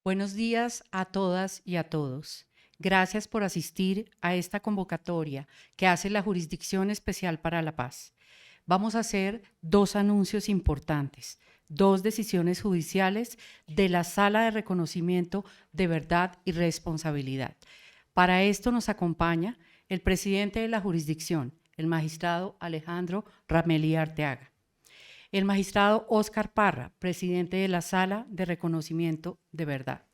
Buenos días a todas y a todos. Gracias por asistir a esta convocatoria que hace la Jurisdicción Especial para la Paz. Vamos a hacer dos anuncios importantes, dos decisiones judiciales de la Sala de Reconocimiento de Verdad y Responsabilidad. Para esto nos acompaña el presidente de la jurisdicción, el magistrado Alejandro Rameli Arteaga. El magistrado Óscar Parra, presidente de la Sala de Reconocimiento de Verdad.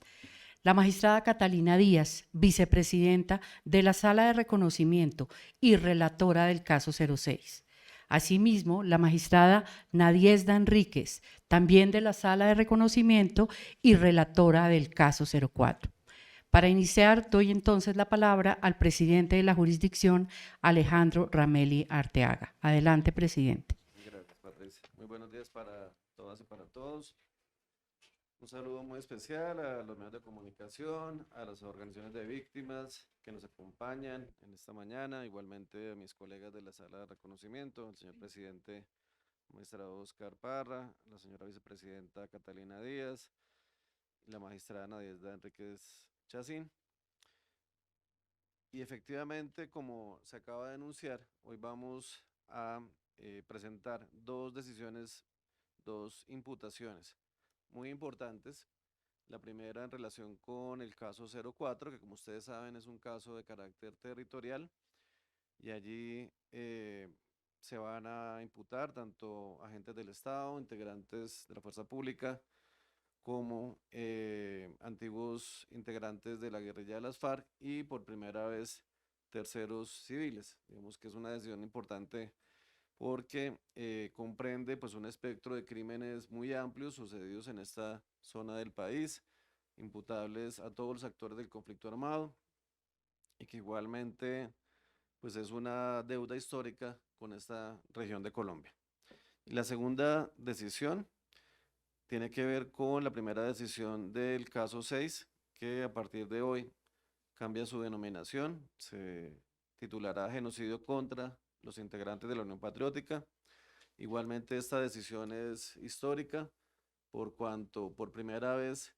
La magistrada Catalina Díaz, vicepresidenta de la Sala de Reconocimiento y relatora del caso 06. Asimismo, la magistrada Nadiesda Enríquez, también de la Sala de Reconocimiento y relatora del caso 04. Para iniciar, doy entonces la palabra al presidente de la jurisdicción, Alejandro Rameli Arteaga. Adelante, presidente. Gracias, Patricia. Muy buenos días para todas y para todos. Un saludo muy especial a los medios de comunicación, a las organizaciones de víctimas que nos acompañan en esta mañana, igualmente a mis colegas de la sala de reconocimiento, el señor presidente magistrado Oscar Parra, la señora vicepresidenta Catalina Díaz y la magistrada Nadiesda Enríquez Chacín. Y efectivamente, como se acaba de anunciar, hoy vamos a presentar dos decisiones, dos imputaciones muy importantes. La primera en relación con el caso 04, que como ustedes saben es un caso de carácter territorial y allí se van a imputar tanto agentes del Estado, integrantes de la fuerza pública, como antiguos integrantes de la guerrilla de las FARC y por primera vez terceros civiles. Digamos que es una decisión importante porque comprende pues un espectro de crímenes muy amplios sucedidos en esta zona del país, imputables a todos los actores del conflicto armado y que igualmente pues es una deuda histórica con esta región de Colombia. Y la segunda decisión tiene que ver con la primera decisión del caso 6, que a partir de hoy cambia su denominación, se titulará Genocidio contra los integrantes de la Unión Patriótica. Igualmente esta decisión es histórica por cuanto por primera vez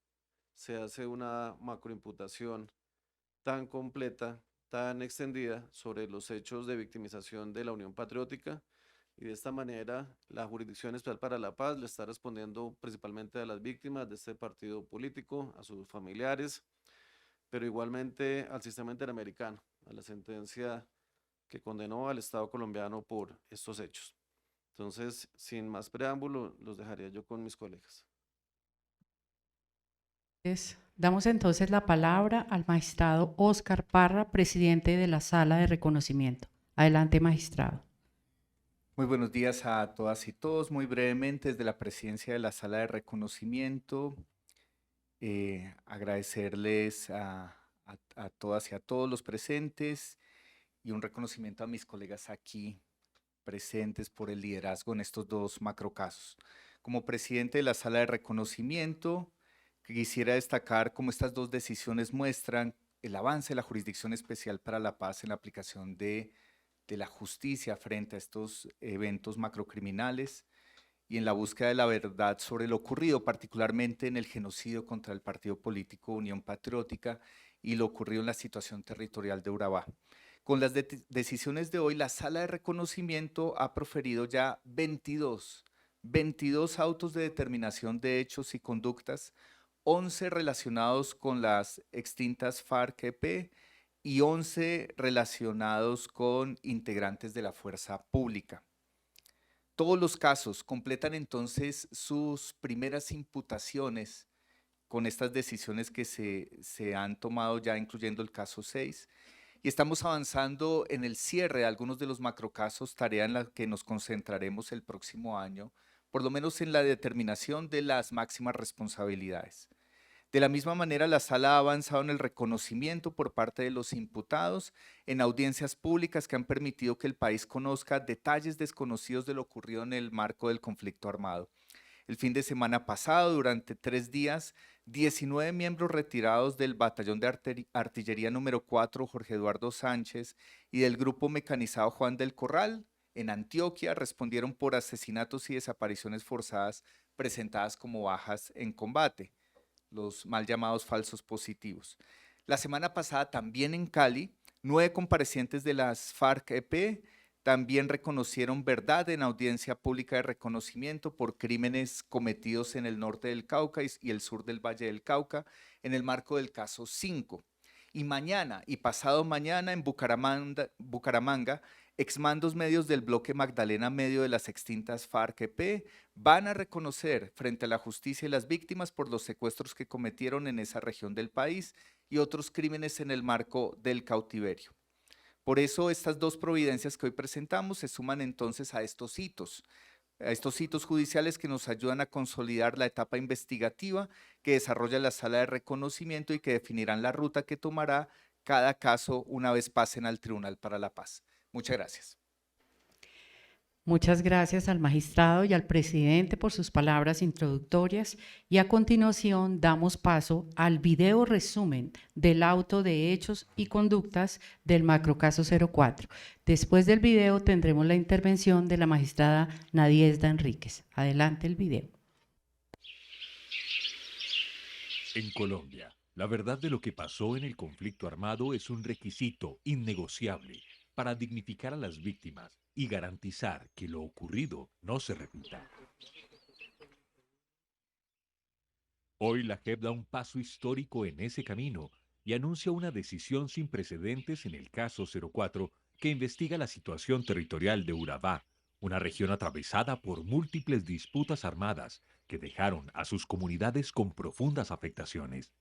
se hace una macroimputación tan completa, tan extendida sobre los hechos de victimización de la Unión Patriótica y de esta manera la Jurisdicción Especial para la Paz le está respondiendo principalmente a las víctimas de este partido político, a sus familiares, pero igualmente al sistema interamericano, a la sentencia que condenó al Estado colombiano por estos hechos. Entonces, sin más preámbulo, los dejaría yo con mis colegas. Damos entonces la palabra al magistrado Óscar Parra, presidente de la Sala de Reconocimiento. Adelante, magistrado. Muy buenos días a todas y todos. Muy brevemente, desde la presidencia de la Sala de Reconocimiento, agradecerles a todas y a todos los presentes y un reconocimiento a mis colegas aquí presentes por el liderazgo en estos dos macrocasos. Como presidente de la Sala de Reconocimiento, quisiera destacar cómo estas dos decisiones muestran el avance de la Jurisdicción Especial para la Paz en la aplicación de la justicia frente a estos eventos macrocriminales y en la búsqueda de la verdad sobre lo ocurrido, particularmente en el genocidio contra el partido político Unión Patriótica y lo ocurrido en la situación territorial de Urabá. Con las decisiones de hoy, la Sala de Reconocimiento ha proferido ya 22 autos de determinación de hechos y conductas, 11 relacionados con las extintas FARC-EP y 11 relacionados con integrantes de la fuerza pública. Todos los casos completan entonces sus primeras imputaciones con estas decisiones que se han tomado ya, incluyendo el caso 6, y estamos avanzando en el cierre de algunos de los macrocasos, tarea en la que nos concentraremos el próximo año, por lo menos en la determinación de las máximas responsabilidades. De la misma manera, la Sala ha avanzado en el reconocimiento por parte de los imputados en audiencias públicas que han permitido que el país conozca detalles desconocidos de lo ocurrido en el marco del conflicto armado. El fin de semana pasado, durante 3 días, 19 miembros retirados del Batallón de Artillería número 4 Jorge Eduardo Sánchez y del Grupo Mecanizado Juan del Corral en Antioquia respondieron por asesinatos y desapariciones forzadas presentadas como bajas en combate. los mal llamados falsos positivos. La semana pasada también en Cali, 9 comparecientes de las FARC-EP también reconocieron verdad en audiencia pública de reconocimiento por crímenes cometidos en el norte del Cauca y el sur del Valle del Cauca en el marco del caso 5. Y mañana y pasado mañana en Bucaramanga, exmandos medios del bloque Magdalena Medio de las extintas FARC-EP van a reconocer frente a la justicia y las víctimas por los secuestros que cometieron en esa región del país y otros crímenes en el marco del cautiverio. Por eso estas dos providencias que hoy presentamos se suman entonces a estos hitos judiciales que nos ayudan a consolidar la etapa investigativa que desarrolla la sala de reconocimiento y que definirán la ruta que tomará cada caso una vez pasen al Tribunal para la Paz. Muchas gracias. Muchas gracias al magistrado y al presidente por sus palabras introductorias y a continuación damos paso al video resumen del auto de hechos y conductas del macrocaso 04. Después del video tendremos la intervención de la magistrada Nadiezda Enríquez. Adelante el video. En Colombia, la verdad de lo que pasó en el conflicto armado es un requisito innegociable para dignificar a las víctimas y garantizar que lo ocurrido no se repita. Hoy la JEP da un paso histórico en ese camino y anuncia una decisión sin precedentes en el caso 04 que investiga la situación territorial de Urabá, una región atravesada por múltiples disputas armadas que dejaron a sus comunidades con profundas afectaciones.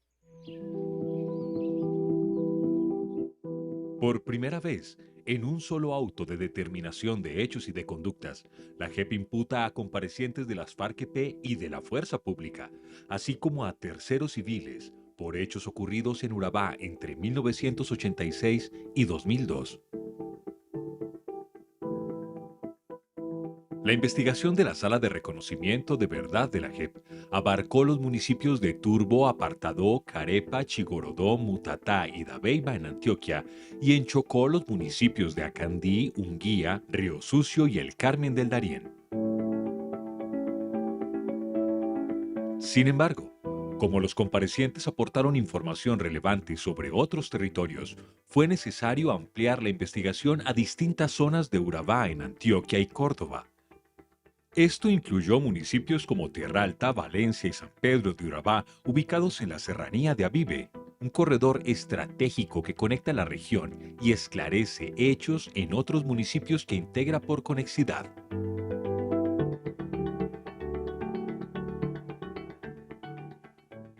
Por primera vez, en un solo auto de determinación de hechos y de conductas, la JEP imputa a comparecientes de las FARC-EP y de la Fuerza Pública, así como a terceros civiles, por hechos ocurridos en Urabá entre 1986 y 2002. La investigación de la Sala de Reconocimiento de Verdad de la JEP abarcó los municipios de Turbo, Apartadó, Carepa, Chigorodó, Mutatá y Dabeiba en Antioquia y en Chocó los municipios de Acandí, Unguía, Río Sucio y El Carmen del Darién. Sin embargo, como los comparecientes aportaron información relevante sobre otros territorios, fue necesario ampliar la investigación a distintas zonas de Urabá en Antioquia y Córdoba. Esto incluyó municipios como Tierra Alta, Valencia y San Pedro de Urabá, ubicados en la serranía de Abibe, un corredor estratégico que conecta la región y esclarece hechos en otros municipios que integra por conexidad.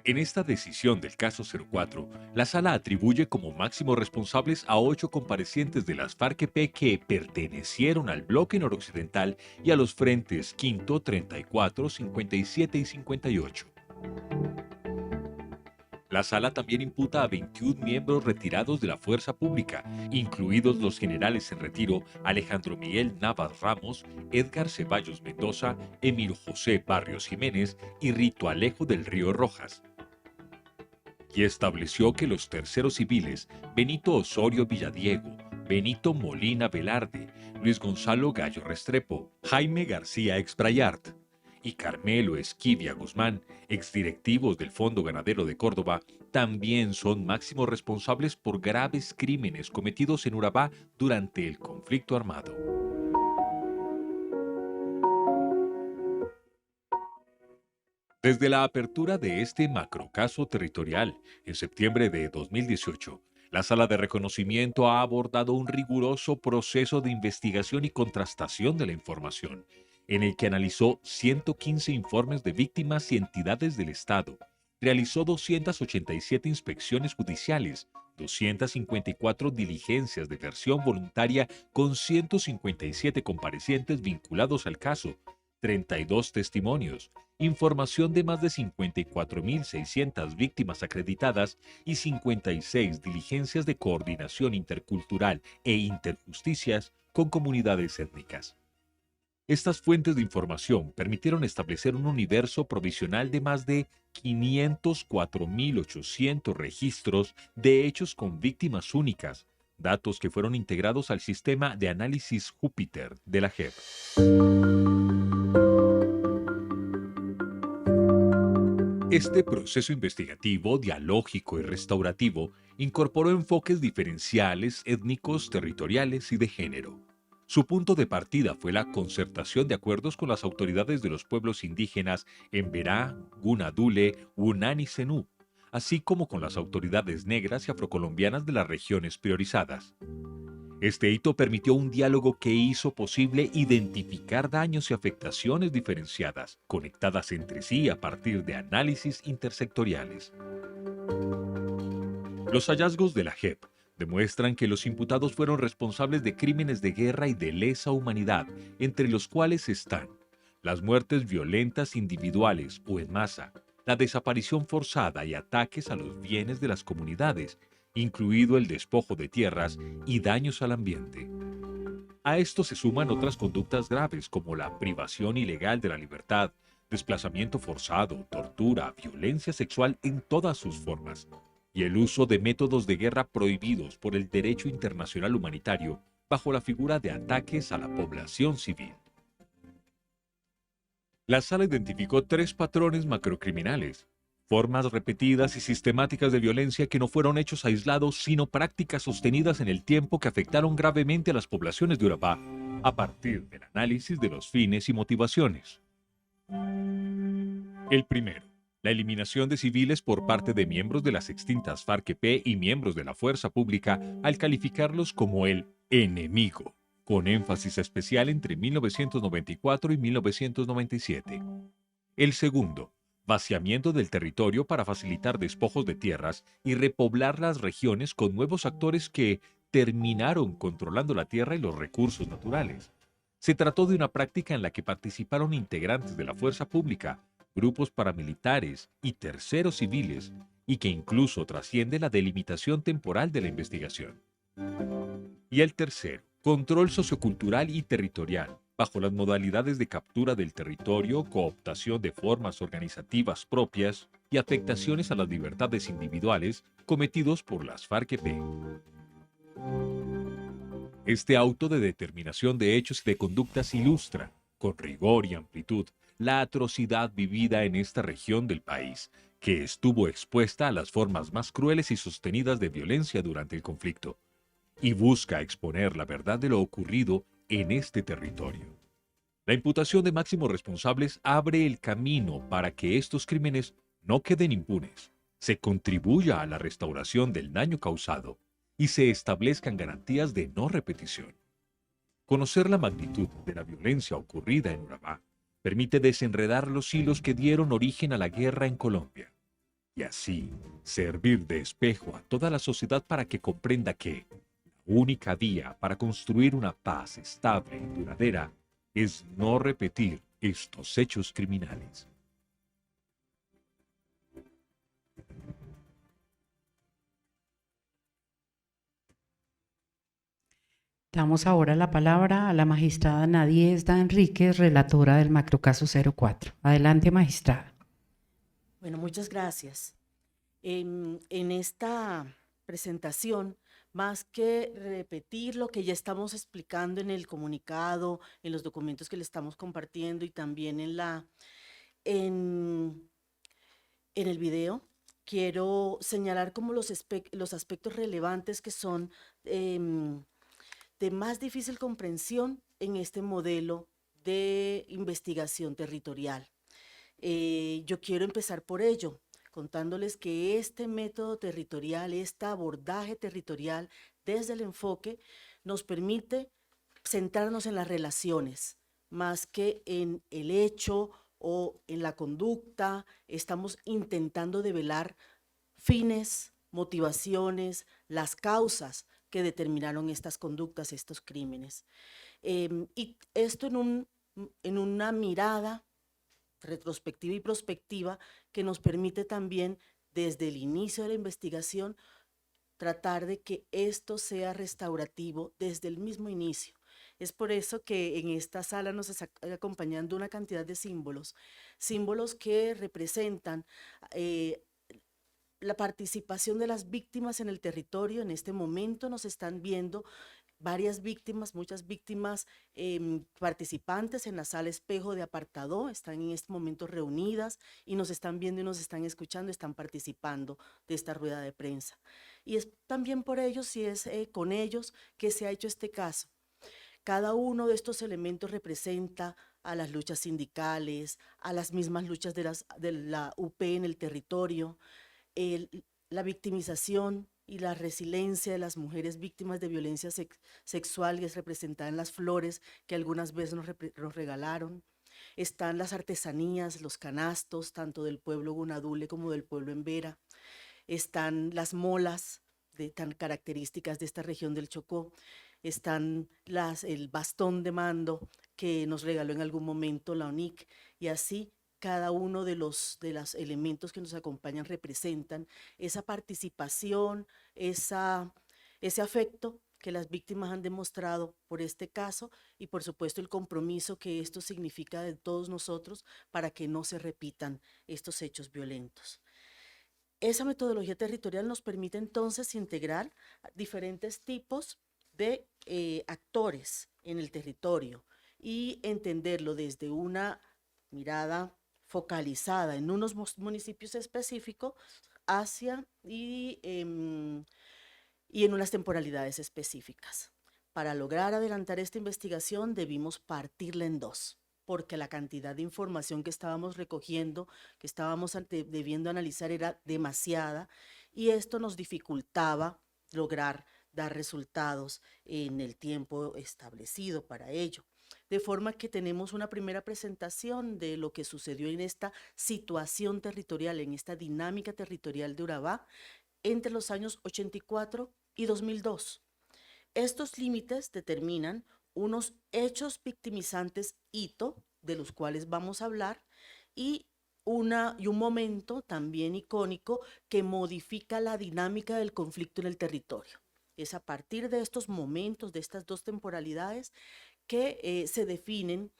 En esta decisión del caso 04, la Sala atribuye como máximos responsables a 8 comparecientes de las FARC-EP que pertenecieron al bloque noroccidental y a los frentes 5, 34, 57 y 58. La Sala también imputa a 21 miembros retirados de la Fuerza Pública, incluidos los generales en retiro Alejandro Miguel Navas Ramos, Edgar Ceballos Mendoza, Emilio José Barrios Jiménez y Rito Alejo del Río Rojas. Y estableció que los terceros civiles Benito Osorio Villadiego, Benito Molina Velarde, Luis Gonzalo Gallo Restrepo, Jaime García Exbrayart y Carmelo Esquivia Guzmán, exdirectivos del Fondo Ganadero de Córdoba, también son máximos responsables por graves crímenes cometidos en Urabá durante el conflicto armado. Desde la apertura de este macrocaso territorial en septiembre de 2018, la Sala de Reconocimiento ha abordado un riguroso proceso de investigación y contrastación de la información, en el que analizó 115 informes de víctimas y entidades del Estado, realizó 287 inspecciones judiciales, 254 diligencias de versión voluntaria con 157 comparecientes vinculados al caso, 32 testimonios, información de más de 54.600 víctimas acreditadas y 56 diligencias de coordinación intercultural e interjusticias con comunidades étnicas. Estas fuentes de información permitieron establecer un universo provisional de más de 504.800 registros de hechos con víctimas únicas, datos que fueron integrados al sistema de análisis Júpiter de la JEP. Este proceso investigativo, dialógico y restaurativo incorporó enfoques diferenciales, étnicos, territoriales y de género. Su punto de partida fue la concertación de acuerdos con las autoridades de los pueblos indígenas Emberá, Gunadule, Unani y Zenú, así como con las autoridades negras y afrocolombianas de las regiones priorizadas. Este hito permitió un diálogo que hizo posible identificar daños y afectaciones diferenciadas, conectadas entre sí a partir de análisis intersectoriales. Los hallazgos de la JEP demuestran que los imputados fueron responsables de crímenes de guerra y de lesa humanidad, entre los cuales están las muertes violentas individuales o en masa, la desaparición forzada y ataques a los bienes de las comunidades, incluido el despojo de tierras y daños al ambiente. A esto se suman otras conductas graves como la privación ilegal de la libertad, desplazamiento forzado, tortura, violencia sexual en todas sus formas, y el uso de métodos de guerra prohibidos por el derecho internacional humanitario bajo la figura de ataques a la población civil. La sala identificó 3 patrones macrocriminales: formas repetidas y sistemáticas de violencia que no fueron hechos aislados, sino prácticas sostenidas en el tiempo que afectaron gravemente a las poblaciones de Urabá, a partir del análisis de los fines y motivaciones. El primero, la eliminación de civiles por parte de miembros de las extintas FARC-EP y miembros de la fuerza pública al calificarlos como el enemigo, con énfasis especial entre 1994 y 1997. El segundo, vaciamiento del territorio para facilitar despojos de tierras y repoblar las regiones con nuevos actores que terminaron controlando la tierra y los recursos naturales. Se trató de una práctica en la que participaron integrantes de la fuerza pública, grupos paramilitares y terceros civiles, y que incluso trasciende la delimitación temporal de la investigación. Y el tercero, control sociocultural y territorial, bajo las modalidades de captura del territorio, cooptación de formas organizativas propias y afectaciones a las libertades individuales cometidos por las FARC-EP. Este auto de determinación de hechos y de conductas ilustra, con rigor y amplitud, la atrocidad vivida en esta región del país, que estuvo expuesta a las formas más crueles y sostenidas de violencia durante el conflicto, y busca exponer la verdad de lo ocurrido en este territorio. La imputación de máximos responsables abre el camino para que estos crímenes no queden impunes, se contribuya a la restauración del daño causado y se establezcan garantías de no repetición. Conocer la magnitud de la violencia ocurrida en Urabá permite desenredar los hilos que dieron origen a la guerra en Colombia, y así servir de espejo a toda la sociedad para que comprenda que la única vía para construir una paz estable y duradera es no repetir estos hechos criminales. Damos ahora la palabra a la magistrada Nadiezda Enríquez, relatora del macrocaso 04. Adelante, magistrada. Bueno, muchas gracias. En esta presentación, más que repetir lo que ya estamos explicando en el comunicado, en los documentos que le estamos compartiendo y también en el video, quiero señalar como los aspectos relevantes que son de más difícil comprensión en este modelo de investigación territorial. Yo quiero empezar por ello, contándoles que este método territorial, este abordaje territorial desde el enfoque, nos permite centrarnos en las relaciones, más que en el hecho o en la conducta. Estamos intentando develar fines, motivaciones, las causas que determinaron estas conductas, estos crímenes. Y esto en una mirada retrospectiva y prospectiva que nos permite también, desde el inicio de la investigación, tratar de que esto sea restaurativo desde el mismo inicio. Es por eso que en esta sala nos está acompañando una cantidad de símbolos que representan la participación de las víctimas en el territorio. En este momento nos están viendo varias víctimas, muchas víctimas participantes en la sala espejo de Apartadó, están en este momento reunidas y nos están viendo y nos están escuchando, están participando de esta rueda de prensa. Y es también por ellos y es con ellos que se ha hecho este caso. Cada uno de estos elementos representa a las luchas sindicales, a las mismas luchas de la UP en el territorio, la victimización y la resiliencia de las mujeres víctimas de violencia sexual, que es representada en las flores que algunas veces nos regalaron. Están las artesanías, los canastos, tanto del pueblo Gunadule como del pueblo Embera. Están las molas, tan características de esta región del Chocó. Están el bastón de mando que nos regaló en algún momento la ONIC, y así cada uno de los elementos que nos acompañan representan esa participación, ese afecto que las víctimas han demostrado por este caso y por supuesto el compromiso que esto significa de todos nosotros para que no se repitan estos hechos violentos. Esa metodología territorial nos permite entonces integrar diferentes tipos de actores en el territorio y entenderlo desde una mirada focalizada en unos municipios específicos y en unas temporalidades específicas. Para lograr adelantar esta investigación debimos partirla en dos, porque la cantidad de información que estábamos recogiendo, que estábamos debiendo analizar era demasiada y esto nos dificultaba lograr dar resultados en el tiempo establecido para ello. De forma que tenemos una primera presentación de lo que sucedió en esta situación territorial, en esta dinámica territorial de Urabá entre los años 84 y 2002. Estos límites determinan unos hechos victimizantes hito, de los cuales vamos a hablar, y un momento también icónico que modifica la dinámica del conflicto en el territorio. Es a partir de estos momentos, de estas dos temporalidades, que se definen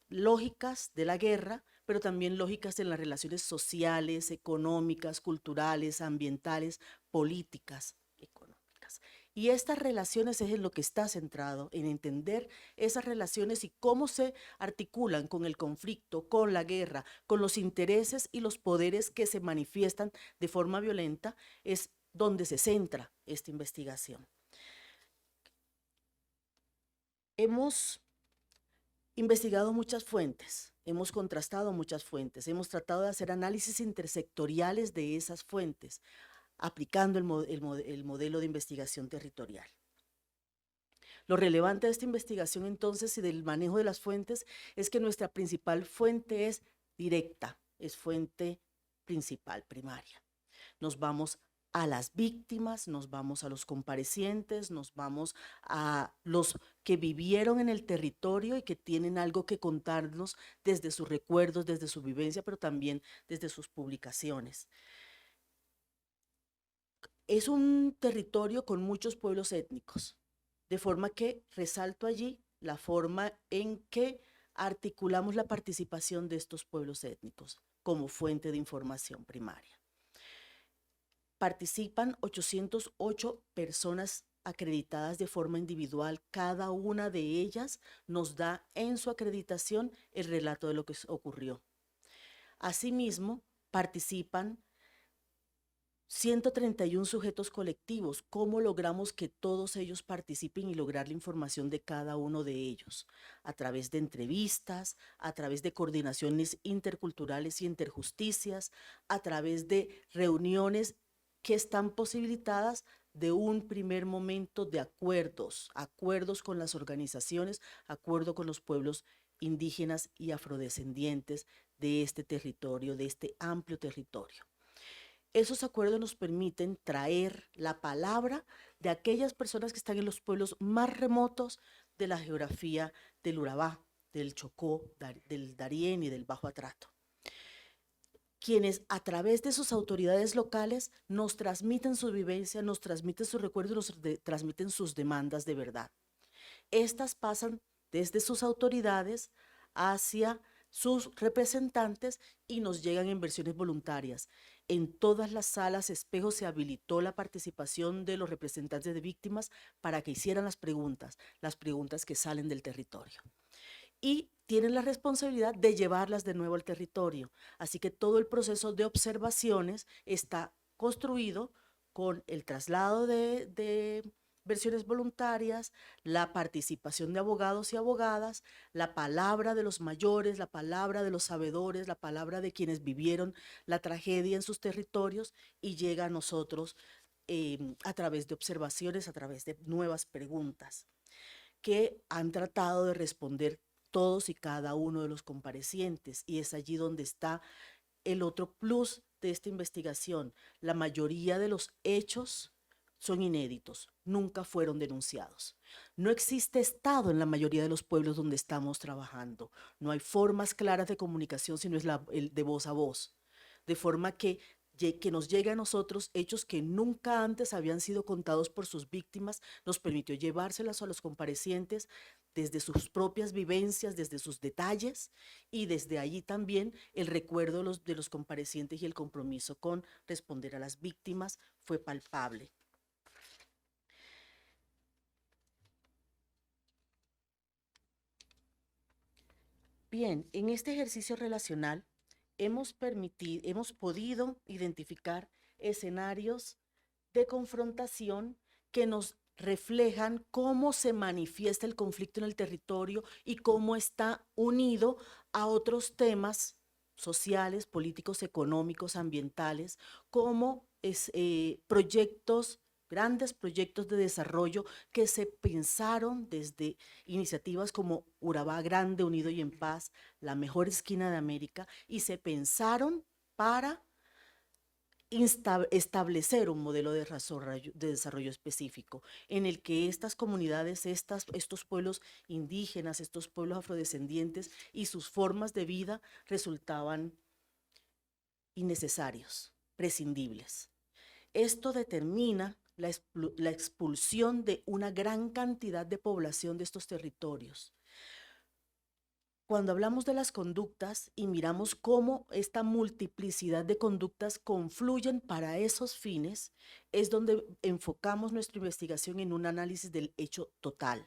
lógicas de la guerra, pero también lógicas en las relaciones sociales, económicas, culturales, ambientales, políticas, económicas. Y estas relaciones es en lo que está centrado, en entender esas relaciones y cómo se articulan con el conflicto, con la guerra, con los intereses y los poderes que se manifiestan de forma violenta, es donde se centra esta investigación. Hemos investigado muchas fuentes, hemos contrastado muchas fuentes, hemos tratado de hacer análisis intersectoriales de esas fuentes, aplicando el modelo de investigación territorial. Lo relevante de esta investigación entonces y del manejo de las fuentes es que nuestra principal fuente es directa, es fuente principal, primaria. Nos vamos a las víctimas, nos vamos a los comparecientes, nos vamos a los que vivieron en el territorio y que tienen algo que contarnos desde sus recuerdos, desde su vivencia, pero también desde sus publicaciones. Es un territorio con muchos pueblos étnicos, de forma que resalto allí la forma en que articulamos la participación de estos pueblos étnicos como fuente de información primaria. Participan 808 personas acreditadas de forma individual. Cada una de ellas nos da en su acreditación el relato de lo que ocurrió. Asimismo, participan 131 sujetos colectivos. ¿Cómo logramos que todos ellos participen y lograr la información de cada uno de ellos? A través de entrevistas, a través de coordinaciones interculturales y interjusticias, a través de reuniones que están posibilitadas de un primer momento de acuerdos con las organizaciones, acuerdo con los pueblos indígenas y afrodescendientes de este territorio, de este amplio territorio. Esos acuerdos nos permiten traer la palabra de aquellas personas que están en los pueblos más remotos de la geografía del Urabá, del Chocó, del Darién y del Bajo Atrato, quienes a través de sus autoridades locales nos transmiten su vivencia, nos transmiten sus recuerdos, nos transmiten sus demandas de verdad. Estas pasan desde sus autoridades hacia sus representantes y nos llegan en versiones voluntarias. En todas las salas espejo se habilitó la participación de los representantes de víctimas para que hicieran las preguntas que salen del territorio. Y tienen la responsabilidad de llevarlas de nuevo al territorio. Así que todo el proceso de observaciones está construido con el traslado de versiones voluntarias, la participación de abogados y abogadas, la palabra de los mayores, la palabra de los sabedores, la palabra de quienes vivieron la tragedia en sus territorios y llega a nosotros a través de observaciones, a través de nuevas preguntas que han tratado de responder todos y cada uno de los comparecientes, y es allí donde está el otro plus de esta investigación. La mayoría de los hechos son inéditos, nunca fueron denunciados. No existe Estado en la mayoría de los pueblos donde estamos trabajando. No hay formas claras de comunicación, sino es el de voz a voz. De forma que nos llegue a nosotros hechos que nunca antes habían sido contados por sus víctimas, nos permitió llevárselas a los comparecientes desde sus propias vivencias, desde sus detalles, y desde allí también el recuerdo de los comparecientes y el compromiso con responder a las víctimas fue palpable. Bien, en este ejercicio relacional hemos podido identificar escenarios de confrontación que nos reflejan cómo se manifiesta el conflicto en el territorio y cómo está unido a otros temas sociales, políticos, económicos, ambientales, como proyectos, grandes proyectos de desarrollo que se pensaron desde iniciativas como Urabá Grande, Unido y en Paz, la mejor esquina de América, y se pensaron para establecer un modelo de desarrollo específico en el que estas comunidades, estos pueblos indígenas, estos pueblos afrodescendientes y sus formas de vida resultaban innecesarios, prescindibles. Esto determina la expulsión de una gran cantidad de población de estos territorios. Cuando hablamos de las conductas y miramos cómo esta multiplicidad de conductas confluyen para esos fines, es donde enfocamos nuestra investigación en un análisis del hecho total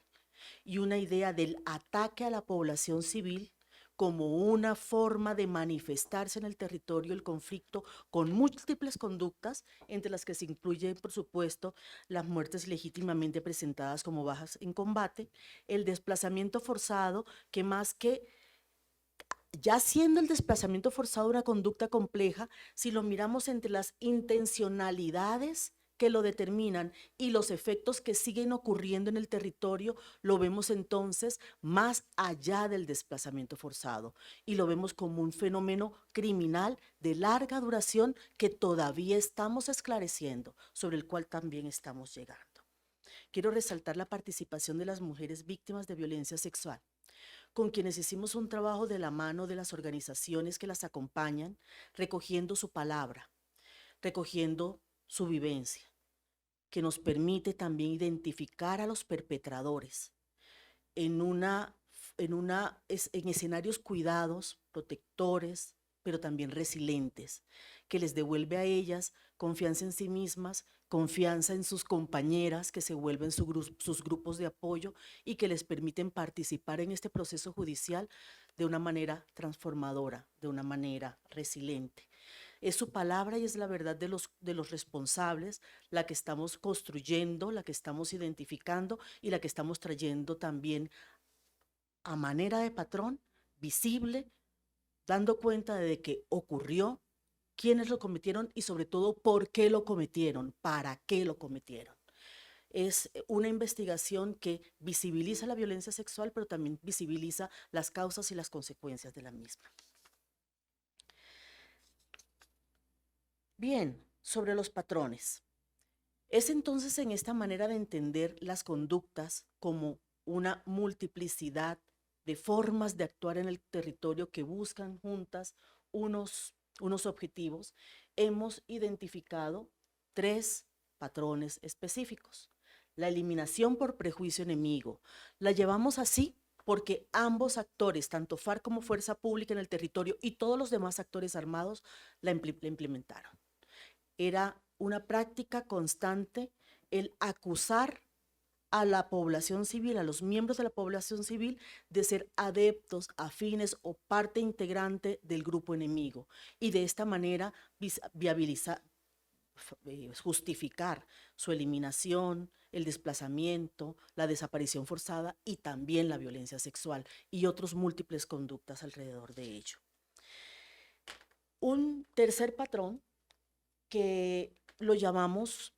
y una idea del ataque a la población civil como una forma de manifestarse en el territorio el conflicto con múltiples conductas, entre las que se incluyen, por supuesto, las muertes legítimamente presentadas como bajas en combate, el desplazamiento forzado, que más que ya siendo el desplazamiento forzado una conducta compleja, si lo miramos entre las intencionalidades que lo determinan y los efectos que siguen ocurriendo en el territorio, lo vemos entonces más allá del desplazamiento forzado y lo vemos como un fenómeno criminal de larga duración que todavía estamos esclareciendo, sobre el cual también estamos llegando. Quiero resaltar la participación de las mujeres víctimas de violencia sexual, con quienes hicimos un trabajo de la mano de las organizaciones que las acompañan, recogiendo su palabra, recogiendo su vivencia, que nos permite también identificar a los perpetradores en escenarios cuidados, protectores, pero también resilientes, que les devuelve a ellas confianza en sí mismas, confianza en sus compañeras, que se vuelven sus grupos de apoyo y que les permiten participar en este proceso judicial de una manera transformadora, de una manera resiliente. Es su palabra y es la verdad de los responsables la que estamos construyendo, la que estamos identificando y la que estamos trayendo también a manera de patrón, visible, dando cuenta de que ocurrió, quiénes lo cometieron y sobre todo por qué lo cometieron, para qué lo cometieron. Es una investigación que visibiliza la violencia sexual, pero también visibiliza las causas y las consecuencias de la misma. Bien, sobre los patrones. Es entonces en esta manera de entender las conductas como una multiplicidad de formas de actuar en el territorio que buscan juntas unos objetivos, hemos identificado 3 patrones específicos. La eliminación por prejuicio enemigo. La llevamos así porque ambos actores, tanto FARC como Fuerza Pública en el territorio y todos los demás actores armados, la implementaron. Era una práctica constante el acusar a la población civil, a los miembros de la población civil, de ser adeptos, afines o parte integrante del grupo enemigo, y de esta manera justificar su eliminación, el desplazamiento, la desaparición forzada y también la violencia sexual y otras múltiples conductas alrededor de ello. Un tercer patrón que lo llamamos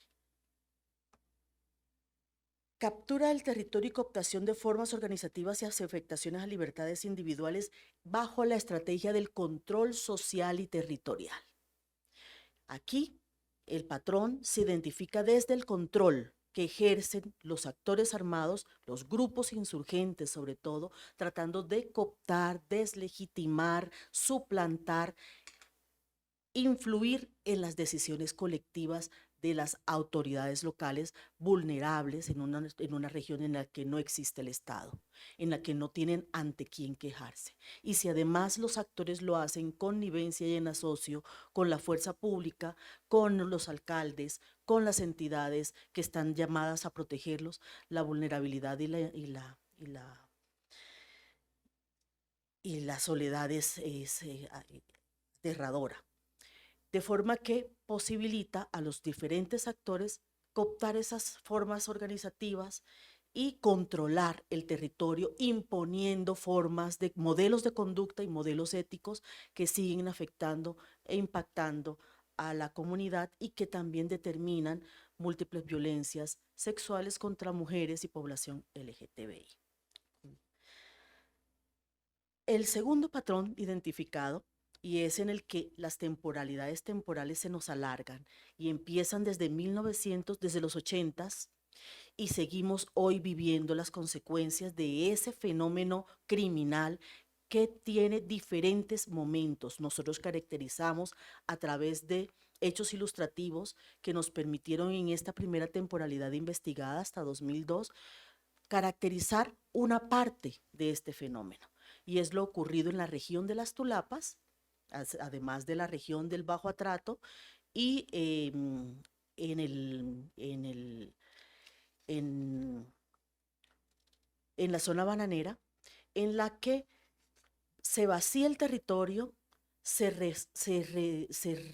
captura del territorio y cooptación de formas organizativas y afectaciones a libertades individuales bajo la estrategia del control social y territorial. Aquí, el patrón se identifica desde el control que ejercen los actores armados, los grupos insurgentes sobre todo, tratando de cooptar, deslegitimar, suplantar, influir en las decisiones colectivas de las autoridades locales vulnerables en una región en la que no existe el Estado, en la que no tienen ante quién quejarse. Y si además los actores lo hacen en connivencia y en asocio con la fuerza pública, con los alcaldes, con las entidades que están llamadas a protegerlos, la vulnerabilidad y la soledad es aterradora. De forma que posibilita a los diferentes actores cooptar esas formas organizativas y controlar el territorio, imponiendo formas de modelos de conducta y modelos éticos que siguen afectando e impactando a la comunidad y que también determinan múltiples violencias sexuales contra mujeres y población LGTBI. El segundo patrón identificado, y es en el que las temporalidades temporales se nos alargan y empiezan desde desde los 80s, y seguimos hoy viviendo las consecuencias de ese fenómeno criminal que tiene diferentes momentos. Nosotros caracterizamos a través de hechos ilustrativos que nos permitieron en esta primera temporalidad investigada hasta 2002 caracterizar una parte de este fenómeno, y es lo ocurrido en la región de las Tulapas, además de la región del Bajo Atrato, y en la zona bananera, en la que se vacía el territorio, se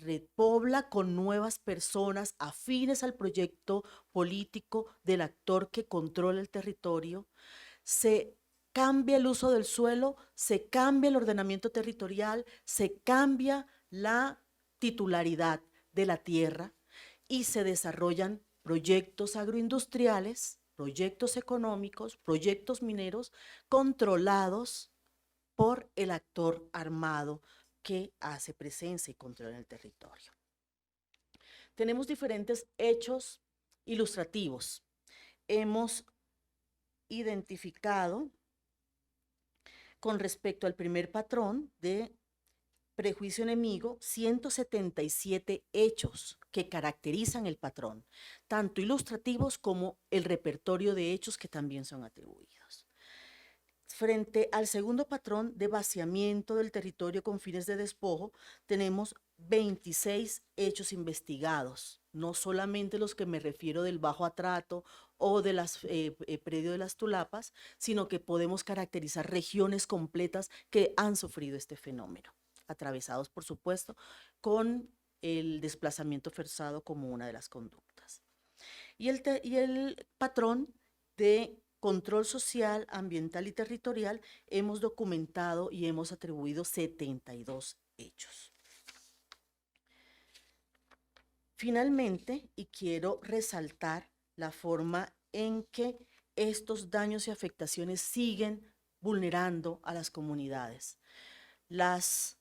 repobla con nuevas personas afines al proyecto político del actor que controla el territorio, se cambia el uso del suelo, se cambia el ordenamiento territorial, se cambia la titularidad de la tierra y se desarrollan proyectos agroindustriales, proyectos económicos, proyectos mineros controlados por el actor armado que hace presencia y controla el territorio. Tenemos diferentes hechos ilustrativos. Hemos identificado con respecto al primer patrón de prejuicio enemigo 177 hechos que caracterizan el patrón, tanto ilustrativos como el repertorio de hechos que también son atribuidos. Frente al segundo patrón de vaciamiento del territorio con fines de despojo, tenemos 26 hechos investigados, no solamente los que me refiero del Bajo Atrato o de las predio de las Tulapas, sino que podemos caracterizar regiones completas que han sufrido este fenómeno, atravesados, por supuesto, con el desplazamiento forzado como una de las conductas. Y el patrón de control social, ambiental y territorial, hemos documentado y hemos atribuido 72 hechos. Finalmente, y quiero resaltar la forma en que estos daños y afectaciones siguen vulnerando a las comunidades. Los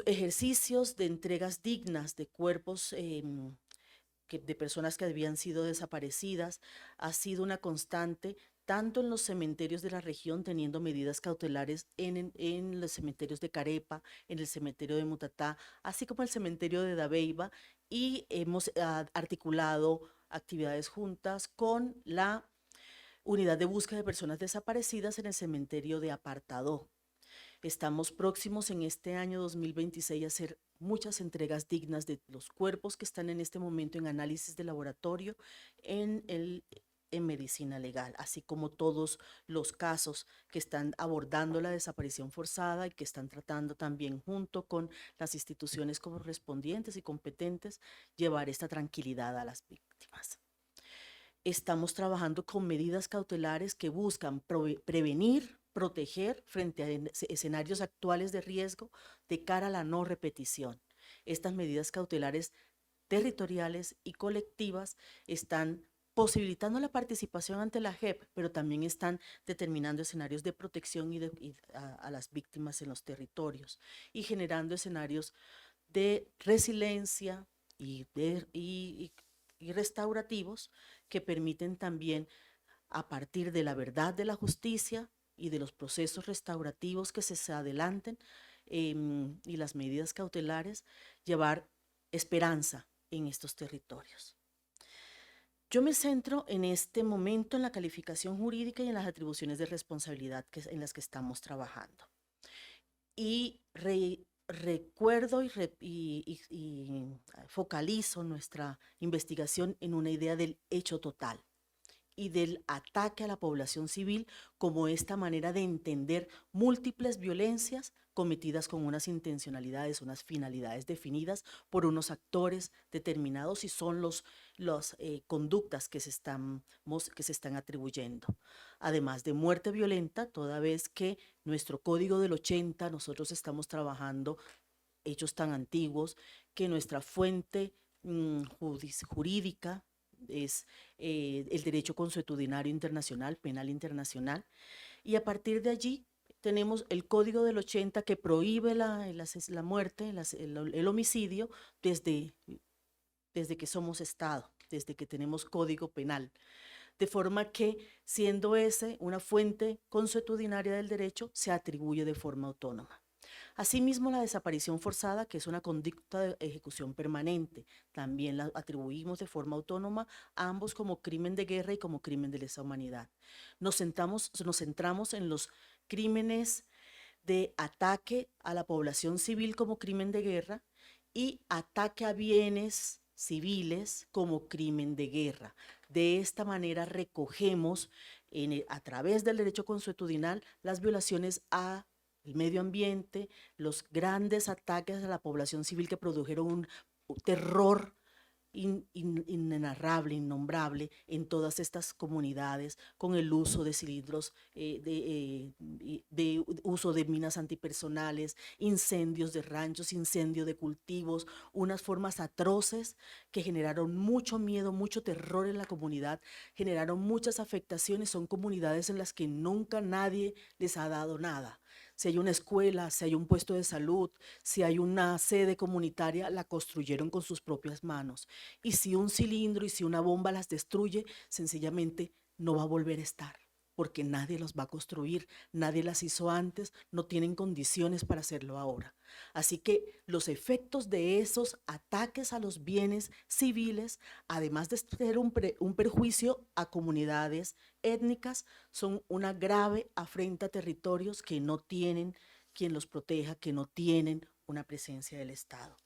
ejercicios de entregas dignas de cuerpos de personas que habían sido desaparecidas ha sido una constante tanto en los cementerios de la región, teniendo medidas cautelares en los cementerios de Carepa, en el cementerio de Mutatá, así como el cementerio de Dabeiba, y hemos articulado actividades juntas con la unidad de búsqueda de personas desaparecidas en el cementerio de Apartadó. Estamos próximos en este año 2026 a hacer muchas entregas dignas de los cuerpos que están en este momento en análisis de laboratorio en medicina legal, así como todos los casos que están abordando la desaparición forzada y que están tratando también junto con las instituciones correspondientes y competentes llevar esta tranquilidad a las víctimas. Estamos trabajando con medidas cautelares que buscan prevenir, proteger frente a escenarios actuales de riesgo de cara a la no repetición. Estas medidas cautelares territoriales y colectivas están posibilitando la participación ante la JEP, pero también están determinando escenarios de protección a las víctimas en los territorios y generando escenarios de resiliencia y restaurativos que permiten también, a partir de la verdad de la justicia y de los procesos restaurativos que se adelanten y las medidas cautelares, llevar esperanza en estos territorios. Yo me centro en este momento en la calificación jurídica y en las atribuciones de responsabilidad en las que estamos trabajando. Y recuerdo y focalizo nuestra investigación en una idea del hecho total y del ataque a la población civil como esta manera de entender múltiples violencias cometidas con unas intencionalidades, unas finalidades definidas por unos actores determinados y son las conductas que se están atribuyendo. Además de muerte violenta, toda vez que nuestro código del 80, nosotros estamos trabajando hechos tan antiguos que nuestra fuente jurídica es el derecho consuetudinario internacional, penal internacional, y a partir de allí tenemos el Código del 80 que prohíbe la muerte, el homicidio desde que somos Estado, desde que tenemos Código Penal. De forma que, siendo ese una fuente consuetudinaria del derecho, se atribuye de forma autónoma. Asimismo, la desaparición forzada, que es una conducta de ejecución permanente, también la atribuimos de forma autónoma, ambos como crimen de guerra y como crimen de lesa humanidad. Nos centramos en los crímenes de ataque a la población civil como crimen de guerra y ataque a bienes civiles como crimen de guerra. De esta manera recogemos a través del derecho consuetudinal las violaciones a el medio ambiente, los grandes ataques a la población civil que produjeron un terror inenarrable, innombrable en todas estas comunidades, con el uso de cilindros, de uso de minas antipersonales, incendios de ranchos, incendio de cultivos, unas formas atroces que generaron mucho miedo, mucho terror en la comunidad, generaron muchas afectaciones. Son comunidades en las que nunca nadie les ha dado nada. Si hay una escuela, si hay un puesto de salud, si hay una sede comunitaria, la construyeron con sus propias manos. Y si un cilindro y si una bomba las destruye, sencillamente no va a volver a estar, porque nadie los va a construir, nadie las hizo antes, no tienen condiciones para hacerlo ahora. Así que los efectos de esos ataques a los bienes civiles, además de ser un perjuicio a comunidades étnicas, son una grave afrenta a territorios que no tienen quien los proteja, que no tienen una presencia del Estado.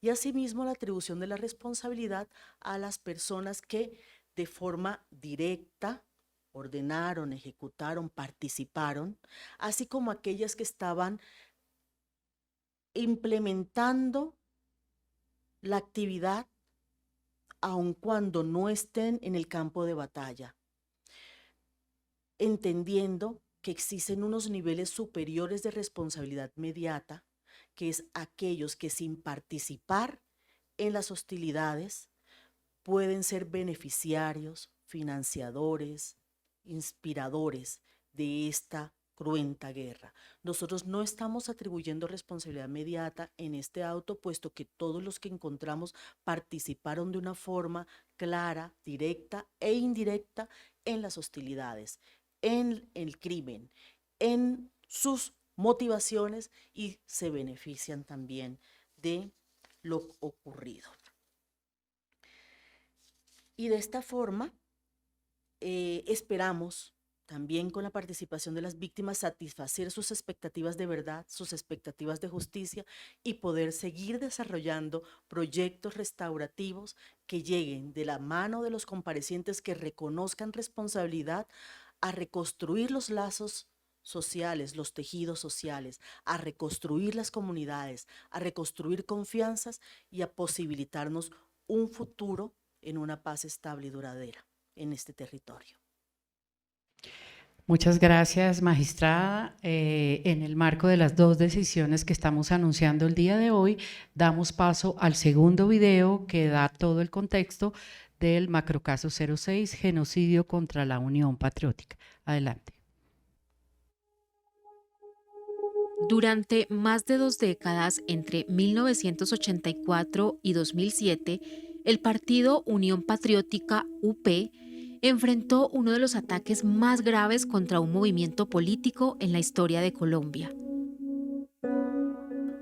Y asimismo la atribución de la responsabilidad a las personas que de forma directa ordenaron, ejecutaron, participaron, así como aquellas que estaban implementando la actividad aun cuando no estén en el campo de batalla, entendiendo que existen unos niveles superiores de responsabilidad mediata, que es aquellos que sin participar en las hostilidades pueden ser beneficiarios, financiadores, inspiradores de esta cruenta guerra. Nosotros no estamos atribuyendo responsabilidad inmediata en este auto, puesto que todos los que encontramos participaron de una forma clara, directa e indirecta en las hostilidades, en el crimen, en sus motivaciones y se benefician también de lo ocurrido. Y de esta forma Esperamos también con la participación de las víctimas satisfacer sus expectativas de verdad, sus expectativas de justicia y poder seguir desarrollando proyectos restaurativos que lleguen de la mano de los comparecientes que reconozcan responsabilidad a reconstruir los lazos sociales, los tejidos sociales, a reconstruir las comunidades, a reconstruir confianzas y a posibilitarnos un futuro en una paz estable y duradera en este territorio. Muchas gracias, magistrada. En el marco de las dos decisiones que estamos anunciando el día de hoy, damos paso al segundo video que da todo el contexto del macrocaso 06, genocidio contra la Unión Patriótica. Adelante. Durante más de 2 décadas, entre 1984 y 2007, el partido Unión Patriótica, UP, enfrentó uno de los ataques más graves contra un movimiento político en la historia de Colombia.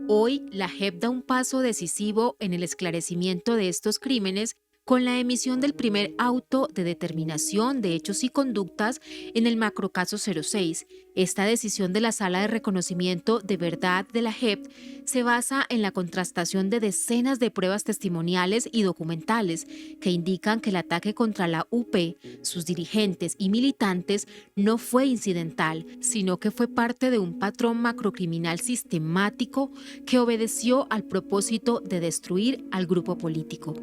Hoy, la JEP da un paso decisivo en el esclarecimiento de estos crímenes con la emisión del primer auto de determinación de hechos y conductas en el macrocaso 06. Esta decisión de la Sala de Reconocimiento de Verdad de la JEP se basa en la contrastación de decenas de pruebas testimoniales y documentales que indican que el ataque contra la UP, sus dirigentes y militantes no fue incidental, sino que fue parte de un patrón macrocriminal sistemático que obedeció al propósito de destruir al grupo político.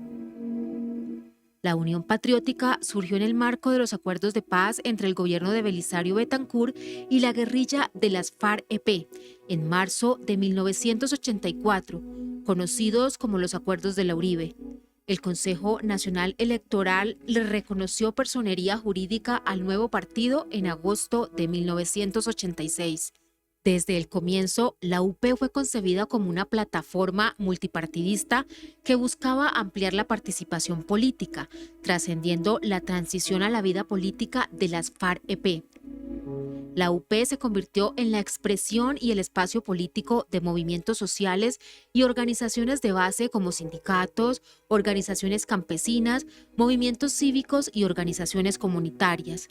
La Unión Patriótica surgió en el marco de los acuerdos de paz entre el gobierno de Belisario Betancur y la guerrilla de las FARC-EP en marzo de 1984, conocidos como los Acuerdos de la Uribe. El Consejo Nacional Electoral le reconoció personería jurídica al nuevo partido en agosto de 1986. Desde el comienzo, la UP fue concebida como una plataforma multipartidista que buscaba ampliar la participación política, trascendiendo la transición a la vida política de las FARC-EP. La UP se convirtió en la expresión y el espacio político de movimientos sociales y organizaciones de base como sindicatos, organizaciones campesinas, movimientos cívicos y organizaciones comunitarias.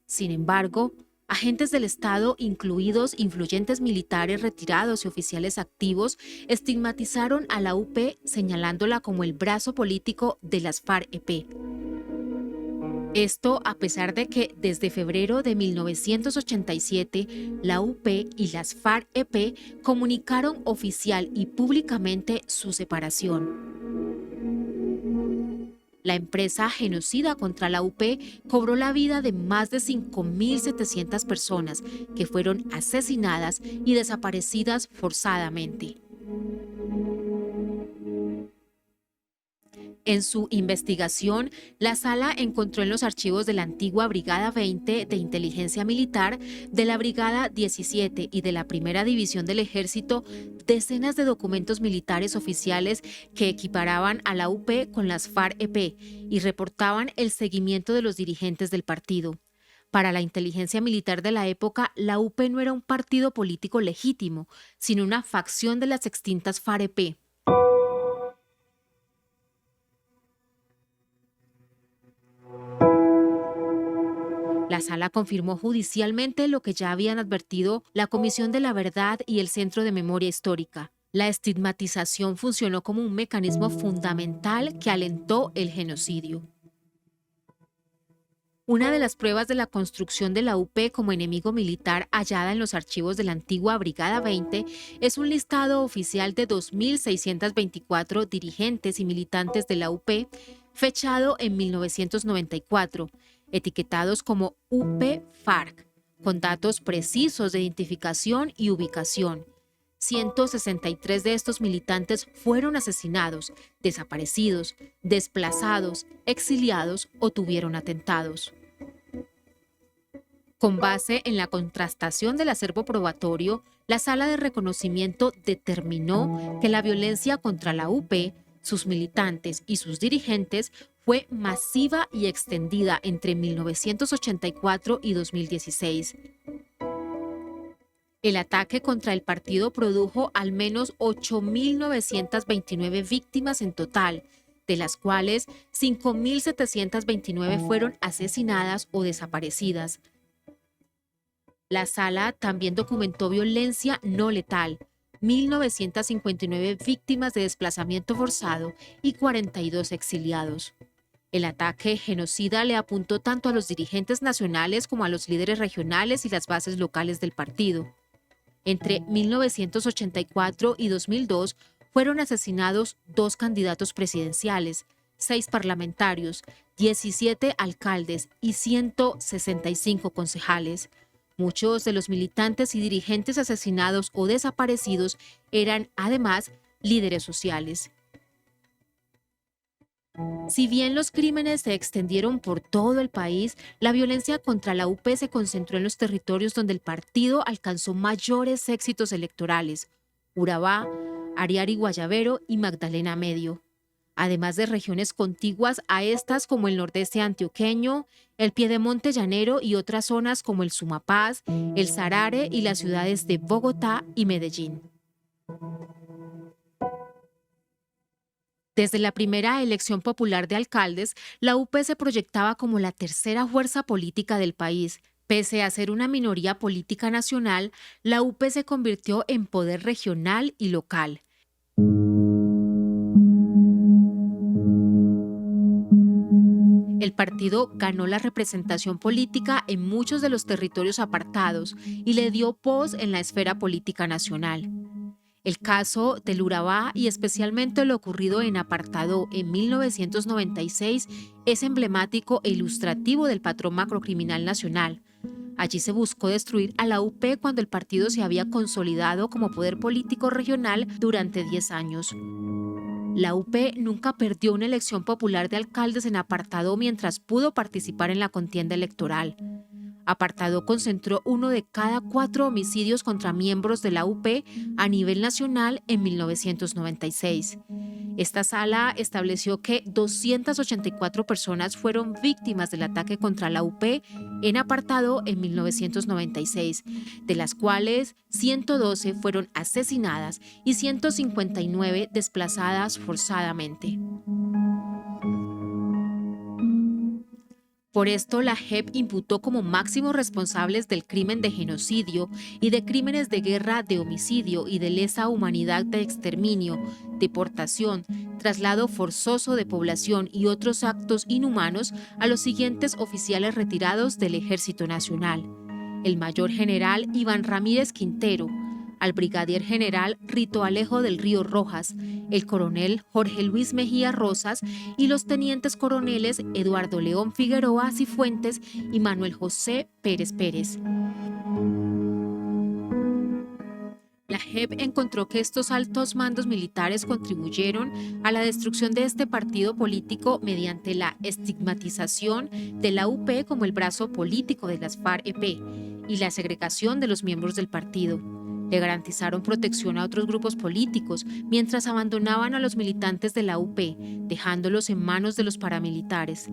Sin embargo, agentes del Estado, incluidos influyentes militares retirados y oficiales activos, estigmatizaron a la UP señalándola como el brazo político de las FARC-EP. Esto a pesar de que desde febrero de 1987 la UP y las FARC-EP comunicaron oficial y públicamente su separación. La empresa genocida contra la UP cobró la vida de más de 5.700 personas que fueron asesinadas y desaparecidas forzadamente. En su investigación, la Sala encontró en los archivos de la antigua Brigada 20 de Inteligencia Militar, de la Brigada 17 y de la Primera División del Ejército decenas de documentos militares oficiales que equiparaban a la UP con las FARC-EP y reportaban el seguimiento de los dirigentes del partido. Para la inteligencia militar de la época, la UP no era un partido político legítimo, sino una facción de las extintas FARC-EP. La Sala confirmó judicialmente lo que ya habían advertido la Comisión de la Verdad y el Centro de Memoria Histórica. La estigmatización funcionó como un mecanismo fundamental que alentó el genocidio. Una de las pruebas de la construcción de la UP como enemigo militar hallada en los archivos de la antigua Brigada 20 es un listado oficial de 2.624 dirigentes y militantes de la UP, fechado en 1994, etiquetados como UP-FARC, con datos precisos de identificación y ubicación. 163 de estos militantes fueron asesinados, desaparecidos, desplazados, exiliados o tuvieron atentados. Con base en la contrastación del acervo probatorio, la Sala de Reconocimiento determinó que la violencia contra la UP, sus militantes y sus dirigentes fue masiva y extendida entre 1984 y 2016. El ataque contra el partido produjo al menos 8.929 víctimas en total, de las cuales 5.729 fueron asesinadas o desaparecidas. La sala también documentó violencia no letal, 1.959 víctimas de desplazamiento forzado y 42 exiliados. El ataque genocida le apuntó tanto a los dirigentes nacionales como a los líderes regionales y las bases locales del partido. Entre 1984 y 2002 fueron asesinados 2 candidatos presidenciales, 6 parlamentarios, 17 alcaldes y 165 concejales. Muchos de los militantes y dirigentes asesinados o desaparecidos eran, además, líderes sociales. Si bien los crímenes se extendieron por todo el país, la violencia contra la UP se concentró en los territorios donde el partido alcanzó mayores éxitos electorales: Urabá, Ariari Guayavero y Magdalena Medio, además de regiones contiguas a estas como el nordeste antioqueño, el Piedemonte llanero y otras zonas como el Sumapaz, el Sarare y las ciudades de Bogotá y Medellín. Desde la primera elección popular de alcaldes, la UP se proyectaba como la tercera fuerza política del país. Pese a ser una minoría política nacional, la UP se convirtió en poder regional y local. El partido ganó la representación política en muchos de los territorios apartados y le dio voz en la esfera política nacional. El caso del Urabá y especialmente lo ocurrido en Apartadó en 1996 es emblemático e ilustrativo del patrón macrocriminal nacional. Allí se buscó destruir a la UP cuando el partido se había consolidado como poder político regional durante 10 años. La UP nunca perdió una elección popular de alcaldes en Apartadó mientras pudo participar en la contienda electoral. Apartadó concentró 1 de cada 4 homicidios contra miembros de la UP a nivel nacional en 1996. Esta sala estableció que 284 personas fueron víctimas del ataque contra la UP en Apartadó en 1996, de las cuales 112 fueron asesinadas y 159 desplazadas forzadamente. Por esto, la JEP imputó como máximos responsables del crimen de genocidio y de crímenes de guerra, de homicidio y de lesa humanidad, de exterminio, deportación, traslado forzoso de población y otros actos inhumanos a los siguientes oficiales retirados del Ejército Nacional: el mayor general Iván Ramírez Quintero, al brigadier general Rito Alejo del Río Rojas, el coronel Jorge Luis Mejía Rosas y los tenientes coroneles Eduardo León Figueroa Cifuentes y Manuel José Pérez Pérez. La JEP encontró que estos altos mandos militares contribuyeron a la destrucción de este partido político mediante la estigmatización de la UP como el brazo político de las FARC-EP y la segregación de los miembros del partido. Le garantizaron protección a otros grupos políticos mientras abandonaban a los militantes de la UP, dejándolos en manos de los paramilitares.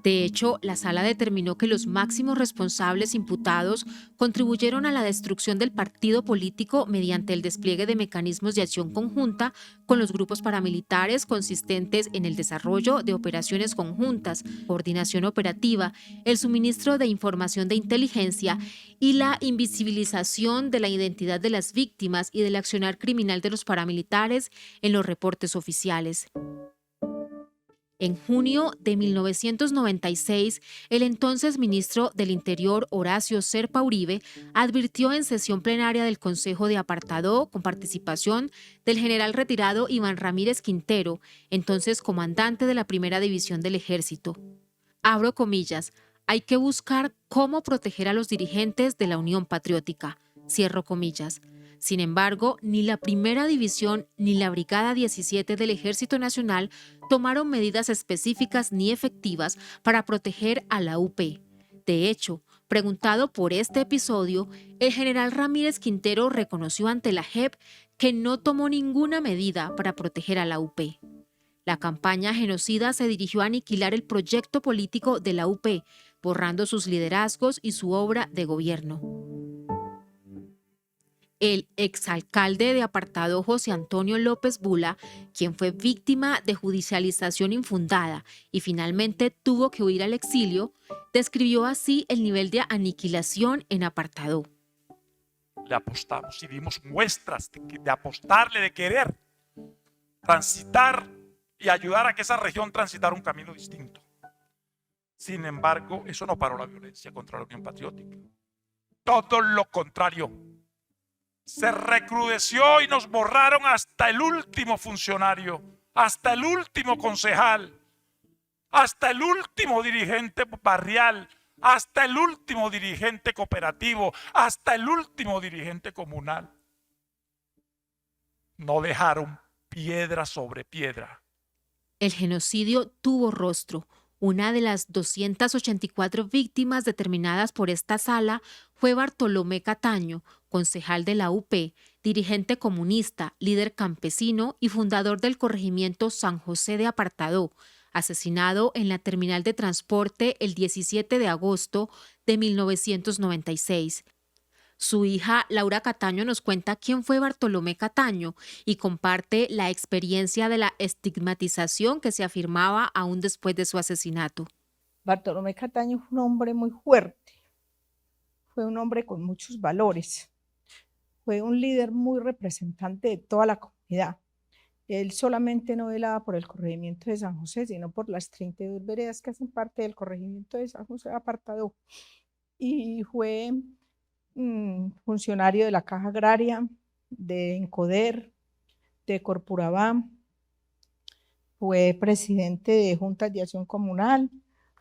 De hecho, la sala determinó que los máximos responsables imputados contribuyeron a la destrucción del partido político mediante el despliegue de mecanismos de acción conjunta con los grupos paramilitares consistentes en el desarrollo de operaciones conjuntas, coordinación operativa, el suministro de información de inteligencia y la invisibilización de la identidad de las víctimas y del accionar criminal de los paramilitares en los reportes oficiales. En junio de 1996, el entonces ministro del Interior, Horacio Serpa Uribe, advirtió en sesión plenaria del Consejo de Apartadó, con participación del general retirado Iván Ramírez Quintero, entonces comandante de la Primera División del Ejército. Abro comillas, hay que buscar cómo proteger a los dirigentes de la Unión Patriótica. Cierro comillas. Sin embargo, ni la Primera División ni la Brigada 17 del Ejército Nacional tomaron medidas específicas ni efectivas para proteger a la UP. De hecho, preguntado por este episodio, el general Ramírez Quintero reconoció ante la JEP que no tomó ninguna medida para proteger a la UP. La campaña genocida se dirigió a aniquilar el proyecto político de la UP, borrando sus liderazgos y su obra de gobierno. el exalcalde de Apartadó, José Antonio López Bula, quien fue víctima de judicialización infundada y finalmente tuvo que huir al exilio, describió así el nivel de aniquilación en Apartadó. Le apostamos y dimos muestras de apostarle, de querer transitar y ayudar a que esa región transitara un camino distinto. Sin embargo, eso no paró la violencia contra la Unión Patriótica. Todo lo contrario. Se recrudeció y nos borraron hasta el último funcionario, hasta el último concejal, hasta el último dirigente barrial, hasta el último dirigente cooperativo, hasta el último dirigente comunal. No dejaron piedra sobre piedra. El genocidio tuvo rostro. Una de las 284 víctimas determinadas por esta sala fue Bartolomé Cataño, concejal de la UP, dirigente comunista, líder campesino y fundador del corregimiento San José de Apartadó, asesinado en la terminal de transporte el 17 de agosto de 1996. Su hija Laura Cataño nos cuenta quién fue Bartolomé Cataño y comparte la experiencia de la estigmatización que se afirmaba aún después de su asesinato. Bartolomé Cataño fue un hombre muy fuerte, fue un hombre con muchos valores, fue un líder muy representante de toda la comunidad. Él solamente no velaba por el corregimiento de San José, sino por las 32 veredas que hacen parte del corregimiento de San José de Apartadó. Y fue funcionario de la Caja Agraria, de Encoder, de Corpurabá, fue presidente de Juntas de Acción Comunal,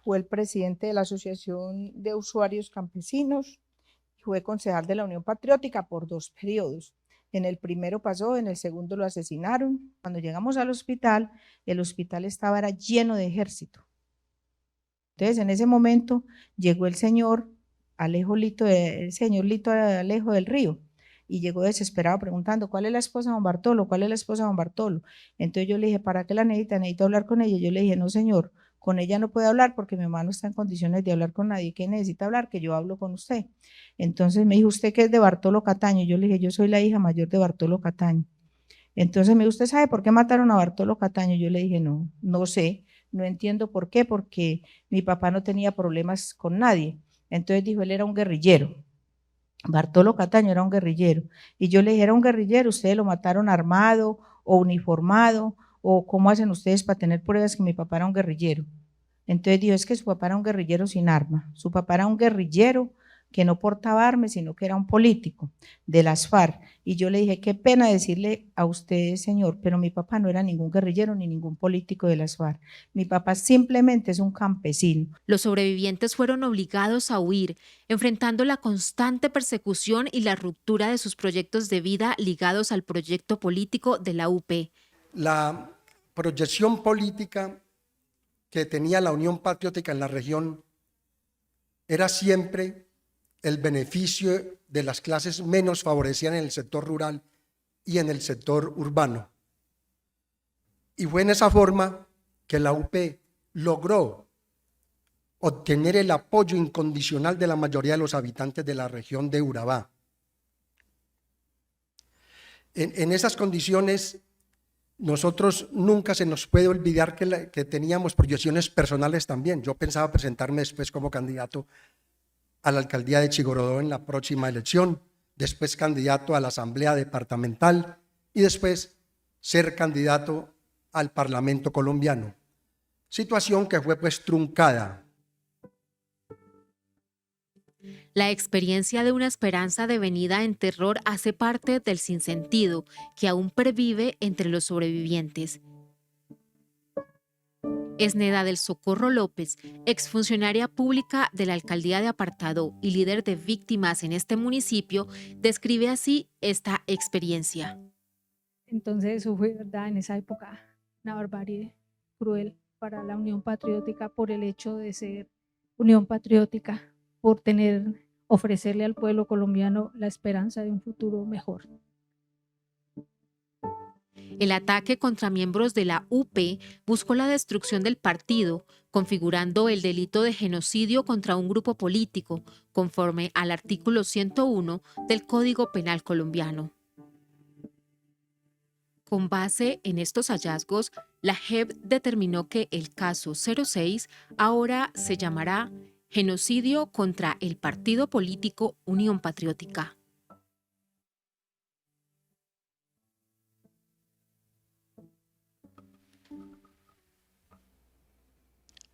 fue el presidente de la Asociación de Usuarios Campesinos, fue concejal de la Unión Patriótica por 2 periodos. En el primero pasó, en el segundo lo asesinaron. Cuando llegamos al hospital, el hospital era lleno de ejército. Entonces, en ese momento llegó el señor Alejo Lito del Río, y llegó desesperado preguntando, ¿cuál es la esposa de don Bartolo? ¿Cuál es la esposa de don Bartolo? Entonces yo le dije, ¿para qué la necesita? Necesito hablar con ella. Yo le dije, no señor, con ella no puede hablar porque mi mamá no está en condiciones de hablar con nadie. ¿Qué necesita hablar? Que yo hablo con usted. Entonces me dijo, ¿usted qué es de Bartolo Cataño? Yo le dije, yo soy la hija mayor de Bartolo Cataño. Entonces me dijo, ¿usted sabe por qué mataron a Bartolo Cataño? Yo le dije, no sé, no entiendo por qué, porque mi papá no tenía problemas con nadie. Entonces dijo, él era un guerrillero. Bartolo Cataño era un guerrillero. Y yo le dije, era un guerrillero, ustedes lo mataron armado o uniformado, o cómo hacen ustedes para tener pruebas que mi papá era un guerrillero. Entonces dijo, es que su papá era un guerrillero sin arma. Su papá era un guerrillero que no portaba armas, sino que era un político de las FARC. Y yo le dije, qué pena decirle a usted, señor, pero mi papá no era ningún guerrillero ni ningún político de las FARC. Mi papá simplemente es un campesino. Los sobrevivientes fueron obligados a huir, enfrentando la constante persecución y la ruptura de sus proyectos de vida ligados al proyecto político de la UP. La proyección política que tenía la Unión Patriótica en la región era siempre el beneficio de las clases menos favorecidas en el sector rural y en el sector urbano. Y fue en esa forma que la UP logró obtener el apoyo incondicional de la mayoría de los habitantes de la región de Urabá. En esas condiciones, nosotros nunca se nos puede olvidar que teníamos proyecciones personales también. Yo pensaba presentarme después como candidato a la alcaldía de Chigorodó en la próxima elección, después candidato a la asamblea departamental y después ser candidato al Parlamento colombiano. Situación que fue pues truncada. La experiencia de una esperanza devenida en terror hace parte del sinsentido que aún pervive entre los sobrevivientes. Esneda del Socorro López, exfuncionaria pública de la alcaldía de Apartadó y líder de víctimas en este municipio, describe así esta experiencia. Entonces eso fue, verdad, en esa época una barbarie cruel para la Unión Patriótica por el hecho de ser Unión Patriótica, por ofrecerle al pueblo colombiano la esperanza de un futuro mejor. El ataque contra miembros de la UP buscó la destrucción del partido, configurando el delito de genocidio contra un grupo político, conforme al artículo 101 del Código Penal colombiano. Con base en estos hallazgos, la JEP determinó que el caso 06 ahora se llamará Genocidio contra el Partido Político Unión Patriótica.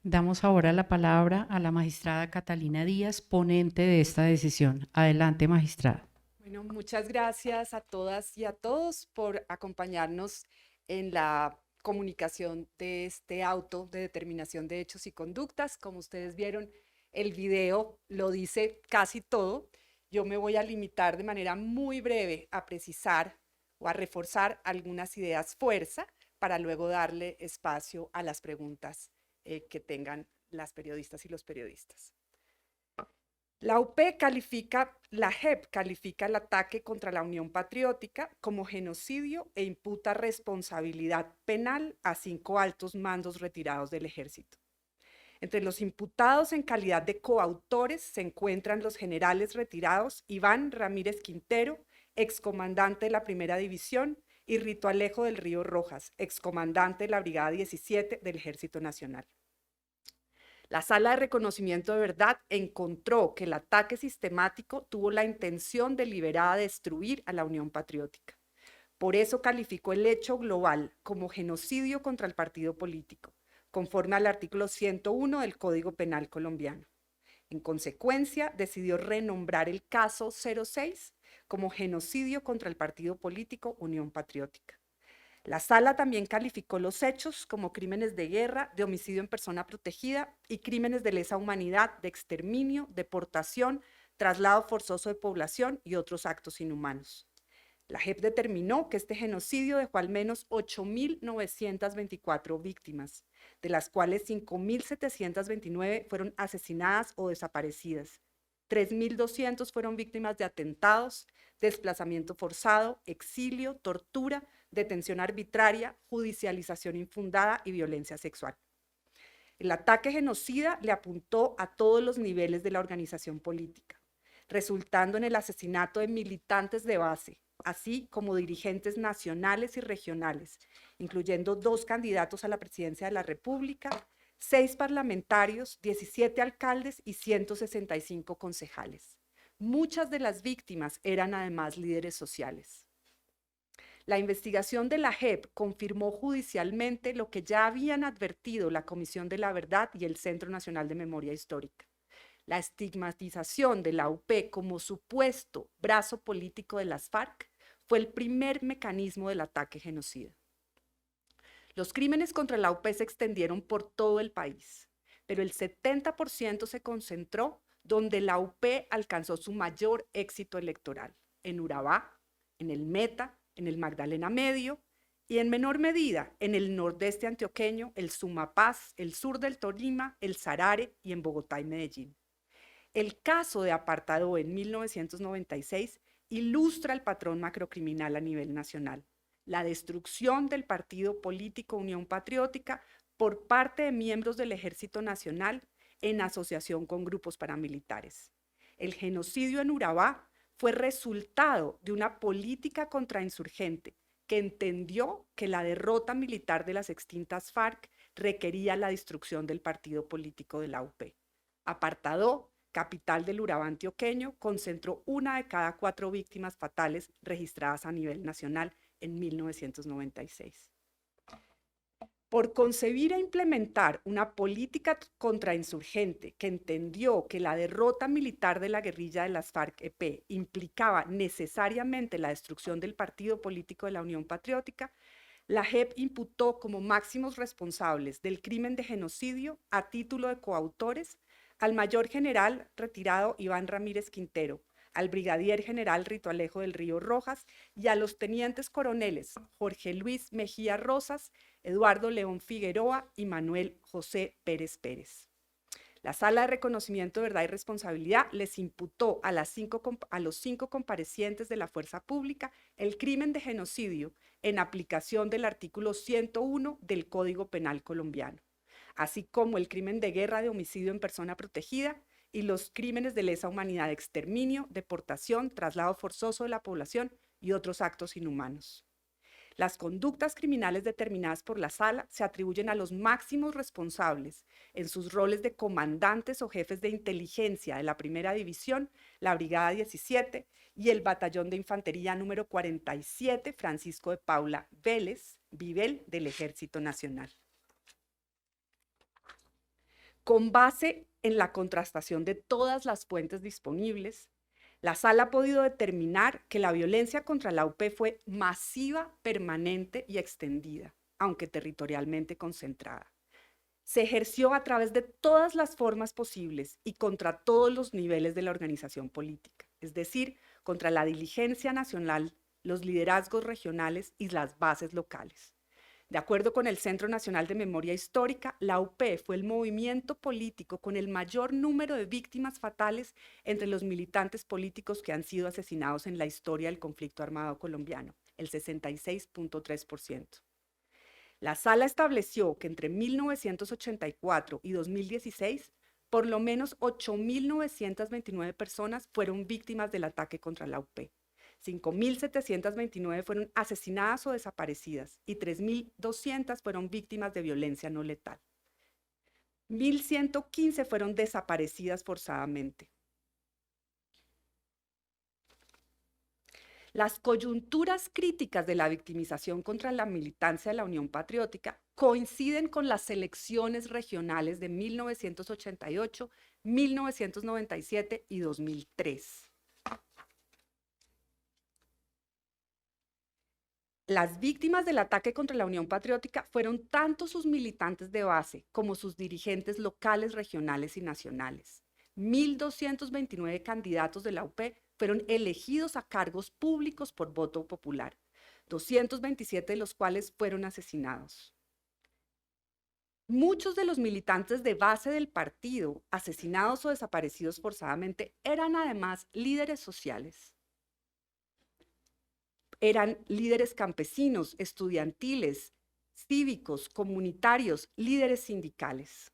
Damos ahora la palabra a la magistrada Catalina Díaz, ponente de esta decisión. Adelante, magistrada. Bueno, muchas gracias a todas y a todos por acompañarnos en la comunicación de este auto de determinación de hechos y conductas. Como ustedes vieron, el video lo dice casi todo. Yo me voy a limitar de manera muy breve a precisar o a reforzar algunas ideas fuerza para luego darle espacio a las preguntas que tengan las periodistas y los periodistas. La JEP califica el ataque contra la Unión Patriótica como genocidio e imputa responsabilidad penal a 5 altos mandos retirados del ejército. Entre los imputados en calidad de coautores se encuentran los generales retirados Iván Ramírez Quintero, excomandante de la Primera División, y Rito Alejo del Río Rojas, excomandante de la Brigada 17 del Ejército Nacional. La Sala de Reconocimiento de Verdad encontró que el ataque sistemático tuvo la intención deliberada de destruir a la Unión Patriótica. Por eso calificó el hecho global como genocidio contra el partido político, conforme al artículo 101 del Código Penal colombiano. En consecuencia, decidió renombrar el caso 06 como genocidio contra el partido político Unión Patriótica. La Sala también calificó los hechos como crímenes de guerra, de homicidio en persona protegida y crímenes de lesa humanidad, de exterminio, deportación, traslado forzoso de población y otros actos inhumanos. La JEP determinó que este genocidio dejó al menos 8.924 víctimas, de las cuales 5.729 fueron asesinadas o desaparecidas. 3.200 fueron víctimas de atentados, desplazamiento forzado, exilio, tortura, detención arbitraria, judicialización infundada y violencia sexual. El ataque genocida le apuntó a todos los niveles de la organización política, resultando en el asesinato de militantes de base, así como dirigentes nacionales y regionales, incluyendo 2 candidatos a la presidencia de la República, 6 parlamentarios, 17 alcaldes y 165 concejales. Muchas de las víctimas eran además líderes sociales. La investigación de la JEP confirmó judicialmente lo que ya habían advertido la Comisión de la Verdad y el Centro Nacional de Memoria Histórica. La estigmatización de la UP como supuesto brazo político de las FARC fue el primer mecanismo del ataque genocida. Los crímenes contra la UP se extendieron por todo el país, pero el 70% se concentró donde la UP alcanzó su mayor éxito electoral, en Urabá, en el Meta, en el Magdalena Medio y en menor medida en el nordeste antioqueño, el Sumapaz, el sur del Tolima, el Sarare y en Bogotá y Medellín. El caso de Apartadó en 1996 ilustra el patrón macrocriminal a nivel nacional, la destrucción del partido político Unión Patriótica por parte de miembros del Ejército Nacional en asociación con grupos paramilitares. El genocidio en Urabá fue resultado de una política contrainsurgente que entendió que la derrota militar de las extintas FARC requería la destrucción del partido político de la UP. Apartadó, capital del Urabá antioqueño, concentró 1 de cada 4 víctimas fatales registradas a nivel nacional en 1996. Por concebir e implementar una política contrainsurgente que entendió que la derrota militar de la guerrilla de las FARC-EP implicaba necesariamente la destrucción del partido político de la Unión Patriótica, la JEP imputó como máximos responsables del crimen de genocidio a título de coautores al mayor general retirado Iván Ramírez Quintero, al brigadier general Rito Alejo del Río Rojas y a los tenientes coroneles Jorge Luis Mejía Rosas, Eduardo León Figueroa y Manuel José Pérez Pérez. La Sala de Reconocimiento de Verdad y Responsabilidad les imputó a los 5 comparecientes de la fuerza pública el crimen de genocidio en aplicación del artículo 101 del Código Penal colombiano, así como el crimen de guerra de homicidio en persona protegida y los crímenes de lesa humanidad de exterminio, deportación, traslado forzoso de la población y otros actos inhumanos. Las conductas criminales determinadas por la Sala se atribuyen a los máximos responsables en sus roles de comandantes o jefes de inteligencia de la Primera División, la Brigada 17 y el Batallón de Infantería número 47 Francisco de Paula Vélez, Vivel del Ejército Nacional. Con base en la contrastación de todas las fuentes disponibles, la Sala ha podido determinar que la violencia contra la UP fue masiva, permanente y extendida, aunque territorialmente concentrada. Se ejerció a través de todas las formas posibles y contra todos los niveles de la organización política, es decir, contra la diligencia nacional, los liderazgos regionales y las bases locales. De acuerdo con el Centro Nacional de Memoria Histórica, la UP fue el movimiento político con el mayor número de víctimas fatales entre los militantes políticos que han sido asesinados en la historia del conflicto armado colombiano, el 66.3%. La Sala estableció que entre 1984 y 2016, por lo menos 8.929 personas fueron víctimas del ataque contra la UP. 5.729 fueron asesinadas o desaparecidas y 3.200 fueron víctimas de violencia no letal. 1.115 fueron desaparecidas forzadamente. Las coyunturas críticas de la victimización contra la militancia de la Unión Patriótica coinciden con las elecciones regionales de 1988, 1997 y 2003. Las víctimas del ataque contra la Unión Patriótica fueron tanto sus militantes de base como sus dirigentes locales, regionales y nacionales. 1.229 candidatos de la UP fueron elegidos a cargos públicos por voto popular, 227 de los cuales fueron asesinados. Muchos de los militantes de base del partido, asesinados o desaparecidos forzadamente, eran además líderes sociales. Eran líderes campesinos, estudiantiles, cívicos, comunitarios, líderes sindicales.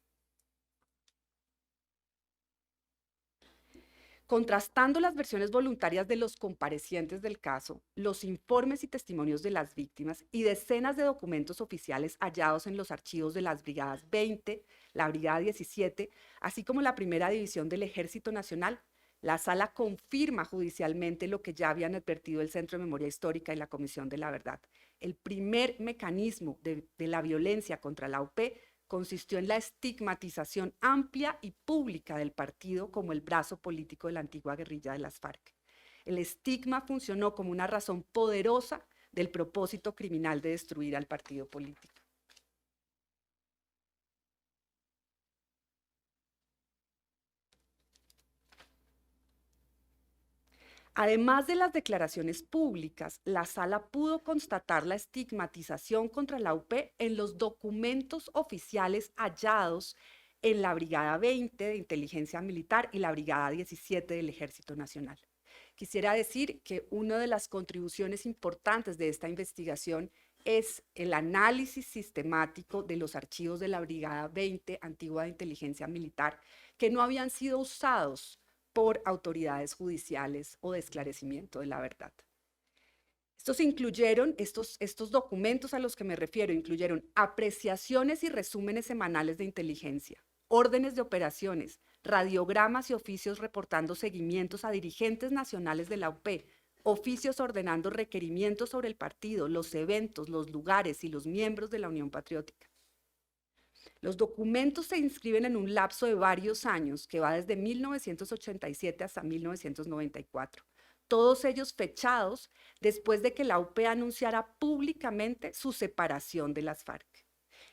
Contrastando las versiones voluntarias de los comparecientes del caso, los informes y testimonios de las víctimas y decenas de documentos oficiales hallados en los archivos de las Brigadas 20, la Brigada 17, así como la Primera División del Ejército Nacional, la Sala confirma judicialmente lo que ya habían advertido el Centro de Memoria Histórica y la Comisión de la Verdad. El primer mecanismo de la violencia contra la UP consistió en la estigmatización amplia y pública del partido como el brazo político de la antigua guerrilla de las FARC. El estigma funcionó como una razón poderosa del propósito criminal de destruir al partido político. Además de las declaraciones públicas, la Sala pudo constatar la estigmatización contra la UP en los documentos oficiales hallados en la Brigada 20 de Inteligencia Militar y la Brigada 17 del Ejército Nacional. Quisiera decir que una de las contribuciones importantes de esta investigación es el análisis sistemático de los archivos de la Brigada 20 antigua de Inteligencia Militar que no habían sido usados por autoridades judiciales o de esclarecimiento de la verdad. Estos documentos a los que me refiero incluyeron apreciaciones y resúmenes semanales de inteligencia, órdenes de operaciones, radiogramas y oficios reportando seguimientos a dirigentes nacionales de la UP, oficios ordenando requerimientos sobre el partido, los eventos, los lugares y los miembros de la Unión Patriótica. Los documentos se inscriben en un lapso de varios años que va desde 1987 hasta 1994, todos ellos fechados después de que la UP anunciara públicamente su separación de las FARC.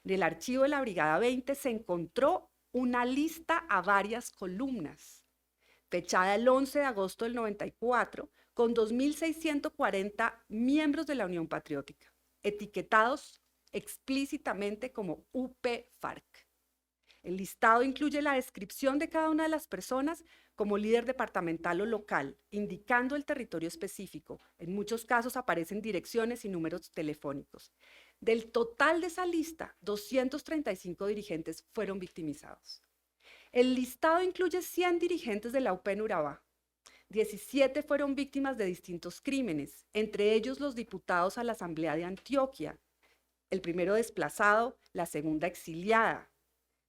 En el archivo de la Brigada 20 se encontró una lista a varias columnas, fechada el 11 de agosto del 94, con 2.640 miembros de la Unión Patriótica, etiquetados explícitamente como UP-FARC. El listado incluye la descripción de cada una de las personas como líder departamental o local, indicando el territorio específico. En muchos casos aparecen direcciones y números telefónicos. Del total de esa lista, 235 dirigentes fueron victimizados. El listado incluye 100 dirigentes de la UP en Urabá. 17 fueron víctimas de distintos crímenes, entre ellos los diputados a la Asamblea de Antioquia, el primero desplazado, la segunda exiliada,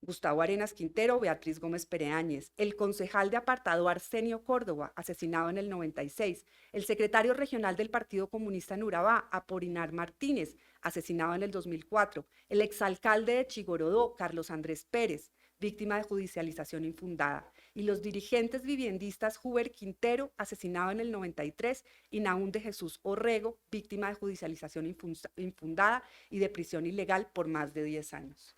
Gustavo Arenas Quintero, Beatriz Gómez Pereáñez, el concejal de apartado Arsenio Córdoba, asesinado en el 96, el secretario regional del Partido Comunista en Urabá, Apolinar Martínez, asesinado en el 2004, el exalcalde de Chigorodó, Carlos Andrés Pérez, víctima de judicialización infundada, y los dirigentes viviendistas Huber Quintero, asesinado en el 93, y Nahún de Jesús Orrego, víctima de judicialización infundada y de prisión ilegal por más de 10 años.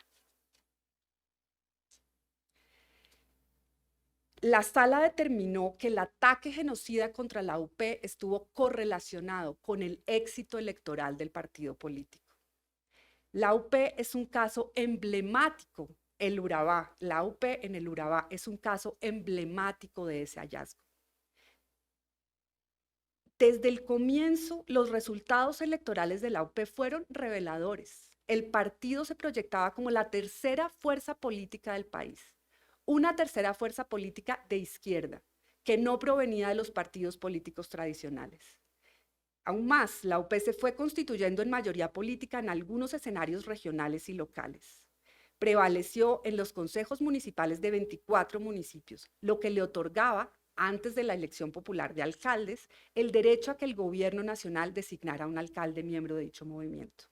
La sala determinó que el ataque genocida contra la UP estuvo correlacionado con el éxito electoral del partido político. La UP es un caso emblemático, el Urabá, la UP en el Urabá es un caso emblemático de ese hallazgo. Desde el comienzo, los resultados electorales de la UP fueron reveladores. El partido se proyectaba como la tercera fuerza política del país. Una tercera fuerza política de izquierda, que no provenía de los partidos políticos tradicionales. Aún más, la UP se fue constituyendo en mayoría política en algunos escenarios regionales y locales. Prevaleció en los consejos municipales de 24 municipios, lo que le otorgaba, antes de la elección popular de alcaldes, el derecho a que el gobierno nacional designara un alcalde miembro de dicho movimiento.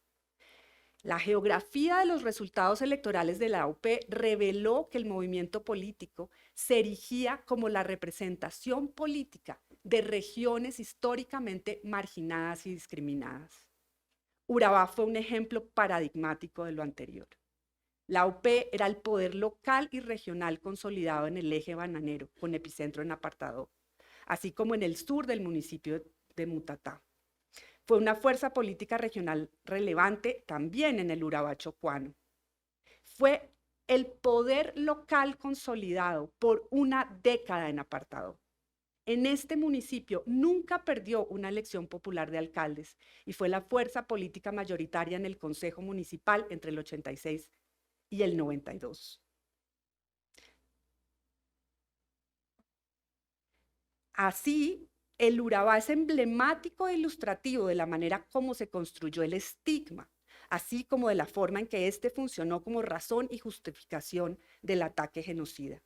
La geografía de los resultados electorales de la UP reveló que el movimiento político se erigía como la representación política de regiones históricamente marginadas y discriminadas. Urabá fue un ejemplo paradigmático de lo anterior. La UP era el poder local y regional consolidado en el eje bananero, con epicentro en Apartadó, así como en el sur del municipio de Mutatá. Fue una fuerza política regional relevante también en el Urabá chocuano. Fue el poder local consolidado por una década en Apartadó. En este municipio nunca perdió una elección popular de alcaldes y fue la fuerza política mayoritaria en el Consejo Municipal entre el 86 y el 92. Así, el Urabá es emblemático e ilustrativo de la manera como se construyó el estigma, así como de la forma en que éste funcionó como razón y justificación del ataque genocida.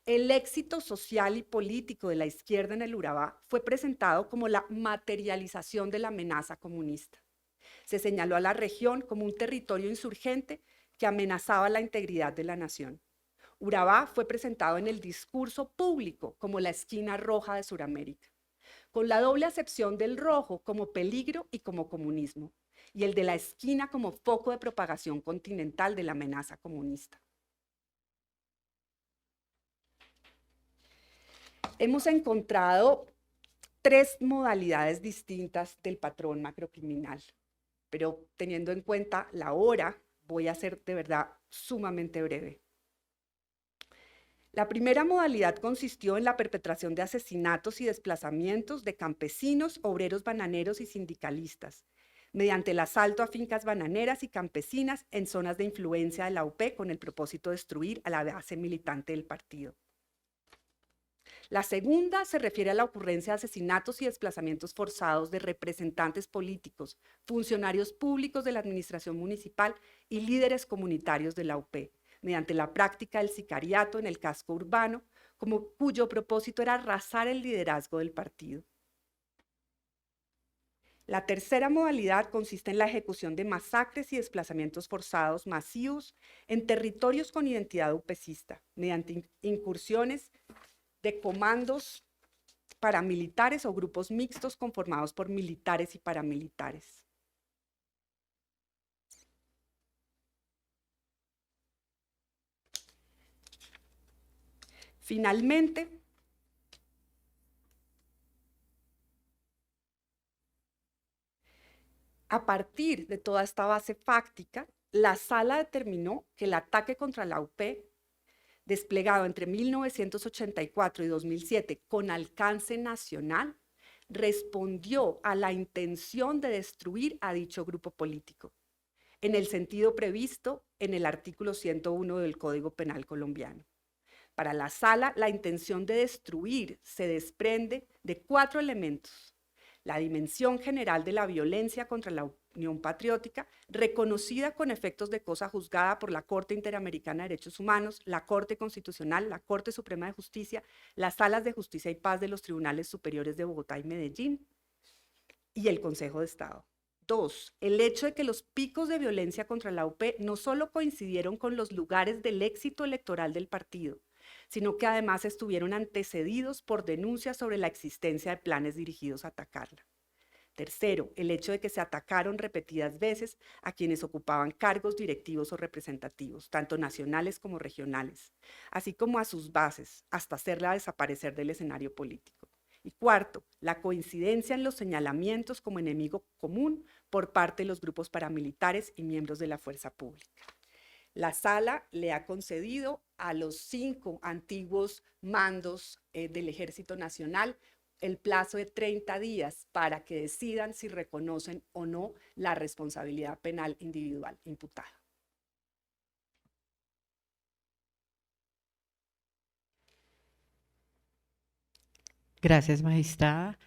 El éxito social y político de la izquierda en el Urabá fue presentado como la materialización de la amenaza comunista. Se señaló a la región como un territorio insurgente que amenazaba la integridad de la nación. Urabá fue presentado en el discurso público como la esquina roja de Sudamérica, con la doble acepción del rojo como peligro y como comunismo, y el de la esquina como foco de propagación continental de la amenaza comunista. Hemos encontrado 3 modalidades distintas del patrón macrocriminal, pero teniendo en cuenta la hora, voy a ser de verdad sumamente breve. La primera modalidad consistió en la perpetración de asesinatos y desplazamientos de campesinos, obreros bananeros y sindicalistas, mediante el asalto a fincas bananeras y campesinas en zonas de influencia de la UP con el propósito de destruir a la base militante del partido. La segunda se refiere a la ocurrencia de asesinatos y desplazamientos forzados de representantes políticos, funcionarios públicos de la administración municipal y líderes comunitarios de la UP, mediante la práctica del sicariato en el casco urbano, cuyo propósito era arrasar el liderazgo del partido. La tercera modalidad consiste en la ejecución de masacres y desplazamientos forzados masivos en territorios con identidad upecista, mediante incursiones de comandos paramilitares o grupos mixtos conformados por militares y paramilitares. Finalmente, a partir de toda esta base fáctica, la sala determinó que el ataque contra la UP desplegado entre 1984 y 2007 con alcance nacional, respondió a la intención de destruir a dicho grupo político, en el sentido previsto en el artículo 101 del Código Penal colombiano. Para la Sala, la intención de destruir se desprende de 4 elementos: la dimensión general de la violencia contra la Unión Patriótica, reconocida con efectos de cosa juzgada por la Corte Interamericana de Derechos Humanos, la Corte Constitucional, la Corte Suprema de Justicia, las Salas de Justicia y Paz de los Tribunales Superiores de Bogotá y Medellín y el Consejo de Estado. 2. El hecho de que los picos de violencia contra la UP no solo coincidieron con los lugares del éxito electoral del partido, sino que además estuvieron antecedidos por denuncias sobre la existencia de planes dirigidos a atacarla. Tercero, el hecho de que se atacaron repetidas veces a quienes ocupaban cargos directivos o representativos, tanto nacionales como regionales, así como a sus bases, hasta hacerla desaparecer del escenario político. Y cuarto, la coincidencia en los señalamientos como enemigo común por parte de los grupos paramilitares y miembros de la fuerza pública. La Sala le ha concedido a los 5 antiguos mandos del Ejército Nacional el plazo de 30 días para que decidan si reconocen o no la responsabilidad penal individual imputada. Gracias, magistrada.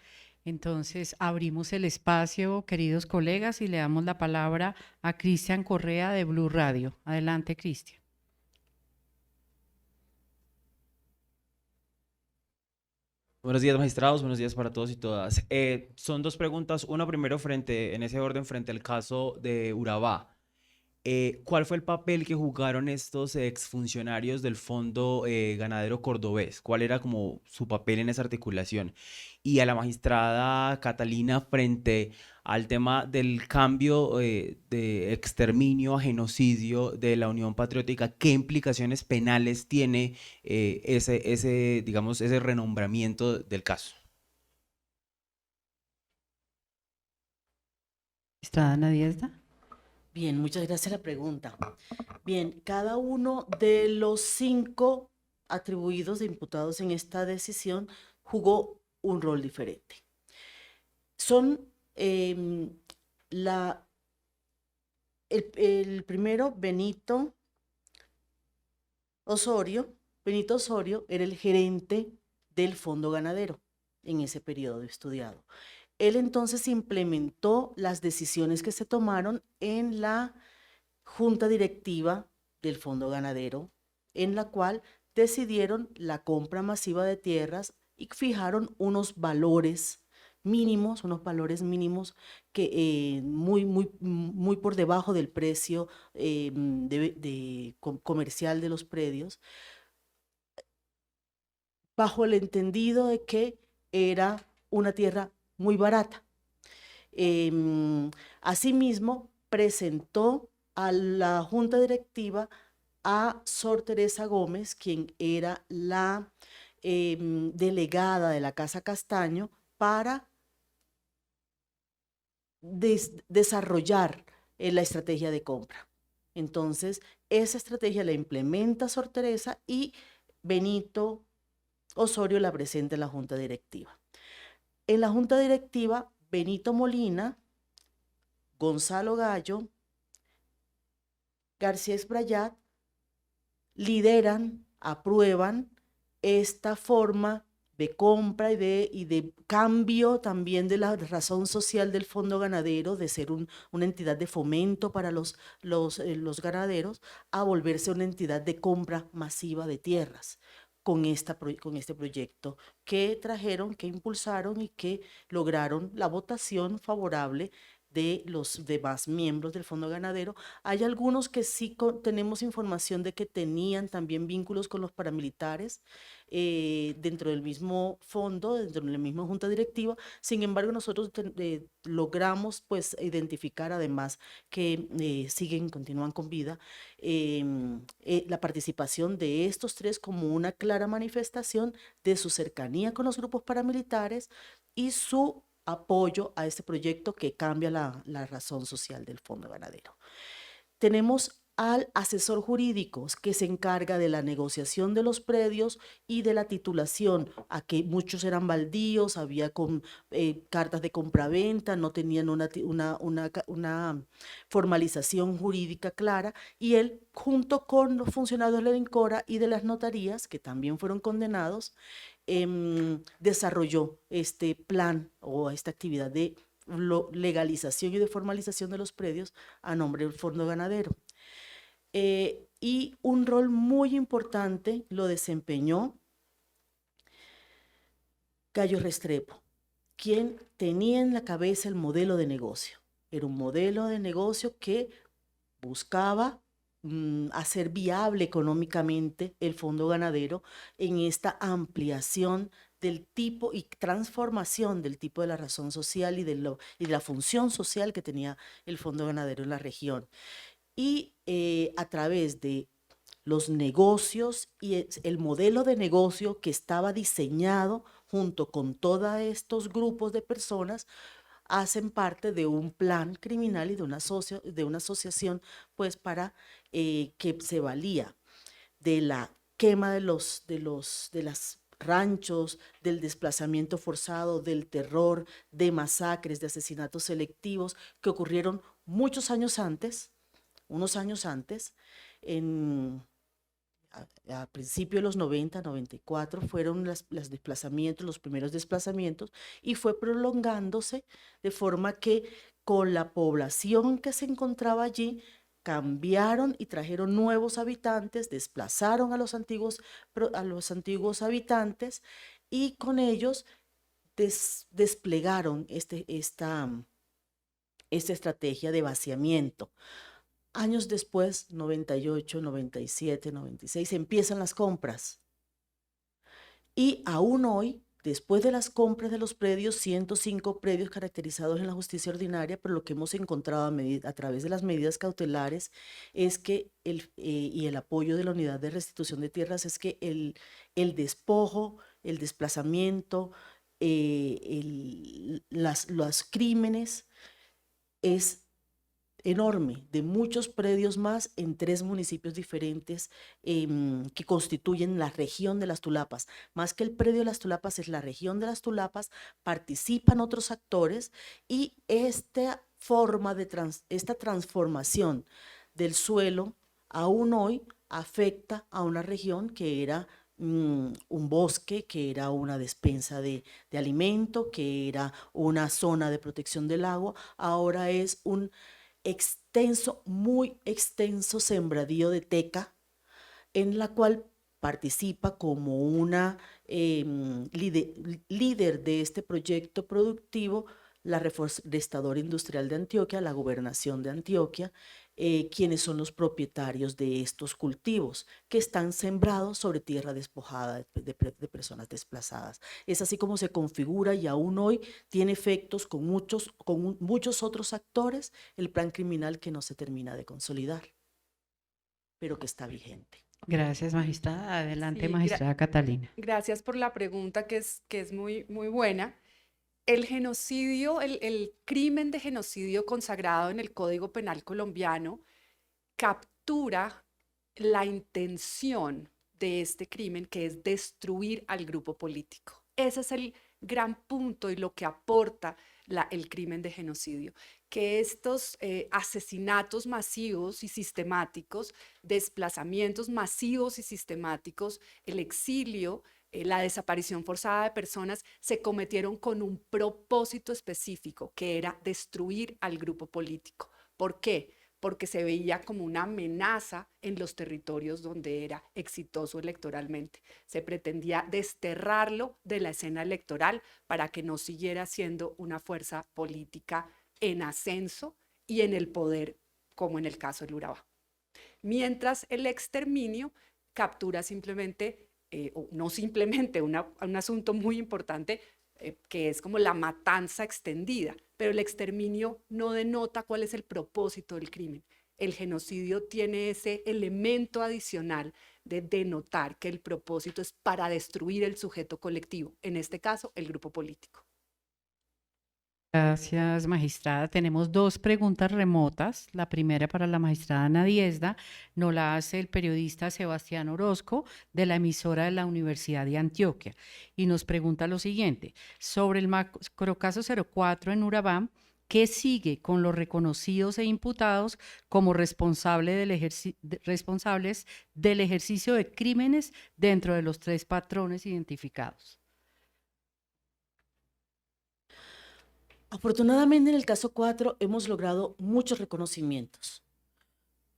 Entonces, abrimos el espacio, queridos colegas, y le damos la palabra a Cristian Correa de Blue Radio. Adelante, Cristian. Buenos días, magistrados. Buenos días para todos y todas. Son 2 preguntas. Una primero en ese orden, frente al caso de Urabá. ¿Cuál fue el papel que jugaron estos exfuncionarios del Fondo Ganadero Cordobés? ¿Cuál era como su papel en esa articulación? Y a la magistrada Catalina, frente al tema del cambio de exterminio a genocidio de la Unión Patriótica, ¿qué implicaciones penales tiene ese renombramiento del caso? Magistrada Nadiezda. Bien, muchas gracias a la pregunta. Bien, cada uno de los 5 atribuidos de imputados en esta decisión jugó un rol diferente. Son el primero, Benito Osorio. Benito Osorio era el gerente del Fondo Ganadero en ese periodo estudiado. Él entonces implementó las decisiones que se tomaron en la junta directiva del Fondo Ganadero, en la cual decidieron la compra masiva de tierras y fijaron unos valores mínimos que muy por debajo del precio comercial de los predios, bajo el entendido de que era una tierra muy barata. Asimismo, presentó a la junta directiva a Sor Teresa Gómez, quien era la delegada de la Casa Castaño, para desarrollar la estrategia de compra. Entonces, esa estrategia la implementa Sor Teresa y Benito Osorio la presenta en la junta directiva. En la junta directiva, Benito Molina, Gonzalo Gallo, García Esbrayat lideran, aprueban esta forma de compra y de cambio también de la razón social del Fondo Ganadero, de ser una entidad de fomento para los ganaderos, a volverse una entidad de compra masiva de tierras, con este proyecto que trajeron, que impulsaron y que lograron la votación favorable de los demás miembros del Fondo Ganadero. Hay algunos que sí tenemos información de que tenían también vínculos con los paramilitares dentro del mismo fondo, dentro de la misma junta directiva. Sin embargo, nosotros logramos pues identificar además que continúan con vida, la participación de estos 3 como una clara manifestación de su cercanía con los grupos paramilitares y su apoyo a este proyecto que cambia la razón social del Fondo Ganadero. Tenemos al asesor jurídico que se encarga de la negociación de los predios y de la titulación, a que muchos eran baldíos, había cartas de compraventa, no tenían una formalización jurídica clara, y él, junto con los funcionarios del ENCORA y de las notarías, que también fueron condenados, desarrolló este plan o esta actividad de legalización y de formalización de los predios a nombre del Fondo Ganadero. Y un rol muy importante lo desempeñó Cayo Restrepo, quien tenía en la cabeza el modelo de negocio. Era un modelo de negocio que buscaba hacer viable económicamente el Fondo Ganadero en esta ampliación del tipo y transformación del tipo de la razón social y de la función social que tenía el Fondo Ganadero en la región. Y a través de los negocios y el modelo de negocio que estaba diseñado junto con todos estos grupos de personas, hacen parte de un plan criminal y de una asociación, pues, para que se valía de la quema de los ranchos, del desplazamiento forzado, del terror, de masacres, de asesinatos selectivos que ocurrieron unos años antes, a principios de los 90, 94, fueron los primeros desplazamientos, y fue prolongándose de forma que con la población que se encontraba allí, cambiaron y trajeron nuevos habitantes, desplazaron a los antiguos habitantes, y con ellos desplegaron esta estrategia de vaciamiento. Años después, 98, 97, 96, empiezan las compras. Y aún hoy, después de las compras de los predios, 105 predios caracterizados en la justicia ordinaria, pero lo que hemos encontrado a través de las medidas cautelares es que y el apoyo de la Unidad de Restitución de Tierras, es que el despojo, el desplazamiento, los crímenes es enorme, de muchos predios más en 3 municipios diferentes que constituyen la región de las Tulapas. Más que el predio de las Tulapas, es la región de las Tulapas, participan otros actores, y esta transformación del suelo aún hoy afecta a una región que era un bosque, que era una despensa de alimento, que era una zona de protección del agua. Ahora es un muy extenso sembradío de teca, en la cual participa como una líder de este proyecto productivo la Reforestadora Industrial de Antioquia, la Gobernación de Antioquia, quienes son los propietarios de estos cultivos que están sembrados sobre tierra despojada de personas desplazadas. Es así como se configura, y aún hoy tiene efectos con muchos otros actores, el plan criminal que no se termina de consolidar, pero que está vigente. Gracias, magistrada. Adelante, Sí, magistrada Catalina. Gracias por la pregunta, que es muy, muy buena. El genocidio, el crimen de genocidio consagrado en el Código Penal colombiano, captura la intención de este crimen, que es destruir al grupo político. Ese es el gran punto y lo que aporta el crimen de genocidio, que estos asesinatos masivos y sistemáticos, desplazamientos masivos y sistemáticos, el exilio, la desaparición forzada de personas, se cometieron con un propósito específico, que era destruir al grupo político. ¿Por qué? Porque se veía como una amenaza en los territorios donde era exitoso electoralmente. Se pretendía desterrarlo de la escena electoral para que no siguiera siendo una fuerza política en ascenso y en el poder, como en el caso del Urabá. Mientras el exterminio captura simplemente, o no simplemente, un asunto muy importante, que es como la matanza extendida, pero el exterminio no denota cuál es el propósito del crimen. El genocidio tiene ese elemento adicional de denotar que el propósito es para destruir el sujeto colectivo, en este caso el grupo político. Gracias, magistrada. Tenemos dos preguntas remotas. La primera para la magistrada Ana Diezda, nos la hace el periodista Sebastián Orozco de la emisora de la Universidad de Antioquia y nos pregunta lo siguiente: sobre el macrocaso 04 en Urabá, ¿qué sigue con los reconocidos e imputados como responsables del ejercicio de crímenes dentro de los 3 patrones identificados? Afortunadamente, en el caso 4 hemos logrado muchos reconocimientos.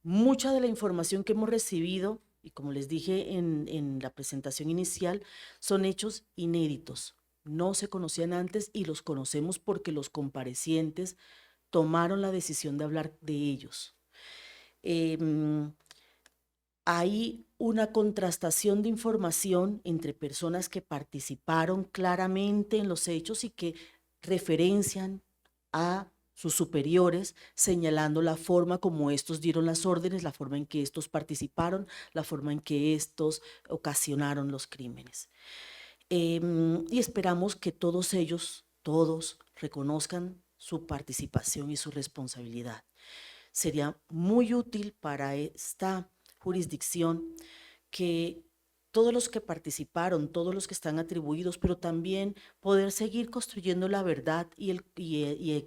Mucha de la información que hemos recibido, y como les dije en la presentación inicial, son hechos inéditos. No se conocían antes y los conocemos porque los comparecientes tomaron la decisión de hablar de ellos. Hay una contrastación de información entre personas que participaron claramente en los hechos y que referencian a sus superiores, señalando la forma como estos dieron las órdenes, la forma en que estos participaron, la forma en que estos ocasionaron los crímenes. Y esperamos que todos ellos, todos, reconozcan su participación y su responsabilidad. Sería muy útil para esta jurisdicción que todos los que participaron, todos los que están atribuidos, pero también poder seguir construyendo la verdad y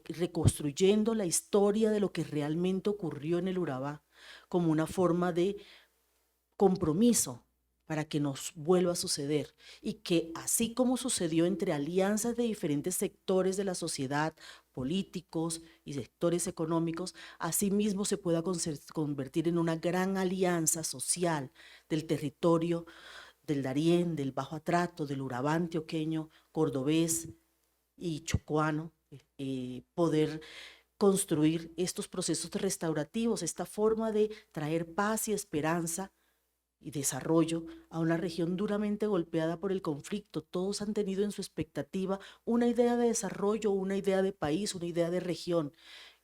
reconstruyendo la historia de lo que realmente ocurrió en el Urabá como una forma de compromiso para que nos vuelva a suceder y que así como sucedió entre alianzas de diferentes sectores de la sociedad, políticos y sectores económicos, asimismo se pueda convertir en una gran alianza social del territorio del Darién, del Bajo Atrato, del Urabá antioqueño, cordobés y chocuano, poder construir estos procesos restaurativos, esta forma de traer paz y esperanza y desarrollo a una región duramente golpeada por el conflicto. Todos han tenido en su expectativa una idea de desarrollo, una idea de país, una idea de región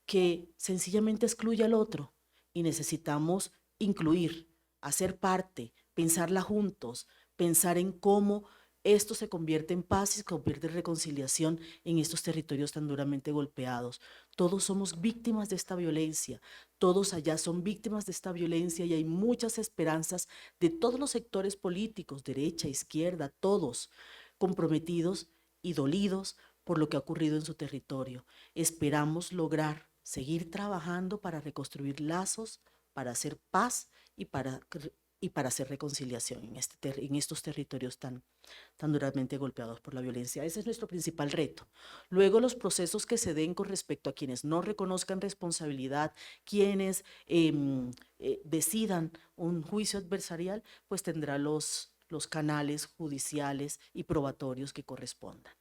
que sencillamente excluye al otro y necesitamos incluir, hacer parte, pensarla juntos, pensar en cómo esto se convierte en paz y se convierte en reconciliación en estos territorios tan duramente golpeados. Todos somos víctimas de esta violencia, todos allá son víctimas de esta violencia y hay muchas esperanzas de todos los sectores políticos, derecha, izquierda, todos comprometidos y dolidos por lo que ha ocurrido en su territorio. Esperamos lograr seguir trabajando para reconstruir lazos, para hacer paz y para hacer reconciliación en estos territorios tan duramente golpeados por la violencia. Ese es nuestro principal reto. Luego, los procesos que se den con respecto a quienes no reconozcan responsabilidad, quienes decidan un juicio adversarial, pues tendrá los canales judiciales y probatorios que correspondan.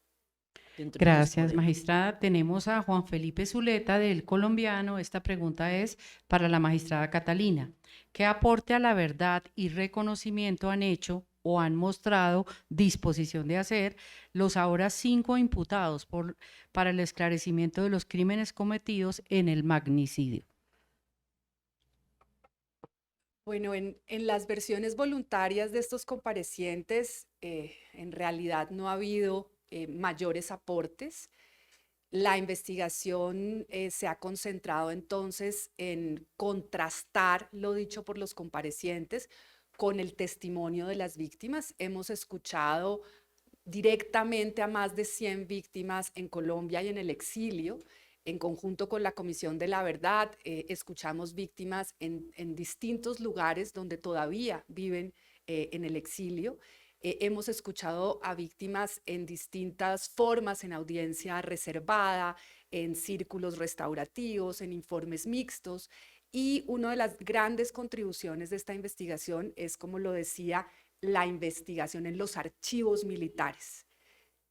Gracias, magistrada. Tenemos a Juan Felipe Zuleta del Colombiano. Esta pregunta es para la magistrada Catalina. ¿Qué aporte a la verdad y reconocimiento han hecho o han mostrado disposición de hacer los ahora 5 imputados para el esclarecimiento de los crímenes cometidos en el magnicidio? Bueno, en las versiones voluntarias de estos comparecientes, en realidad no ha habido mayores aportes. La investigación se ha concentrado entonces en contrastar lo dicho por los comparecientes con el testimonio de las víctimas. Hemos escuchado directamente a más de 100 víctimas en Colombia y en el exilio. En conjunto con la Comisión de la Verdad, escuchamos víctimas en distintos lugares donde todavía viven en el exilio. Hemos escuchado a víctimas en distintas formas, en audiencia reservada, en círculos restaurativos, en informes mixtos. Y una de las grandes contribuciones de esta investigación es, como lo decía, la investigación en los archivos militares.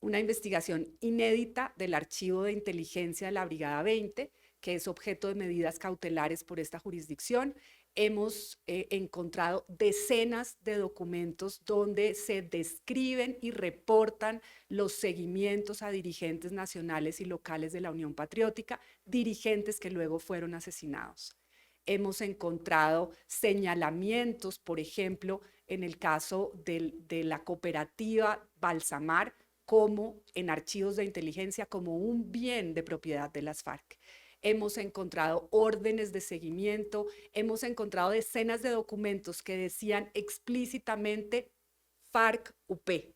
Una investigación inédita del Archivo de Inteligencia de la Brigada 20, que es objeto de medidas cautelares por esta jurisdicción. Hemos encontrado decenas de documentos donde se describen y reportan los seguimientos a dirigentes nacionales y locales de la Unión Patriótica, dirigentes que luego fueron asesinados. Hemos encontrado señalamientos, por ejemplo, en el caso de la cooperativa Balsamar, como en archivos de inteligencia como un bien de propiedad de las FARC. Hemos encontrado órdenes de seguimiento, hemos encontrado decenas de documentos que decían explícitamente FARC-UP,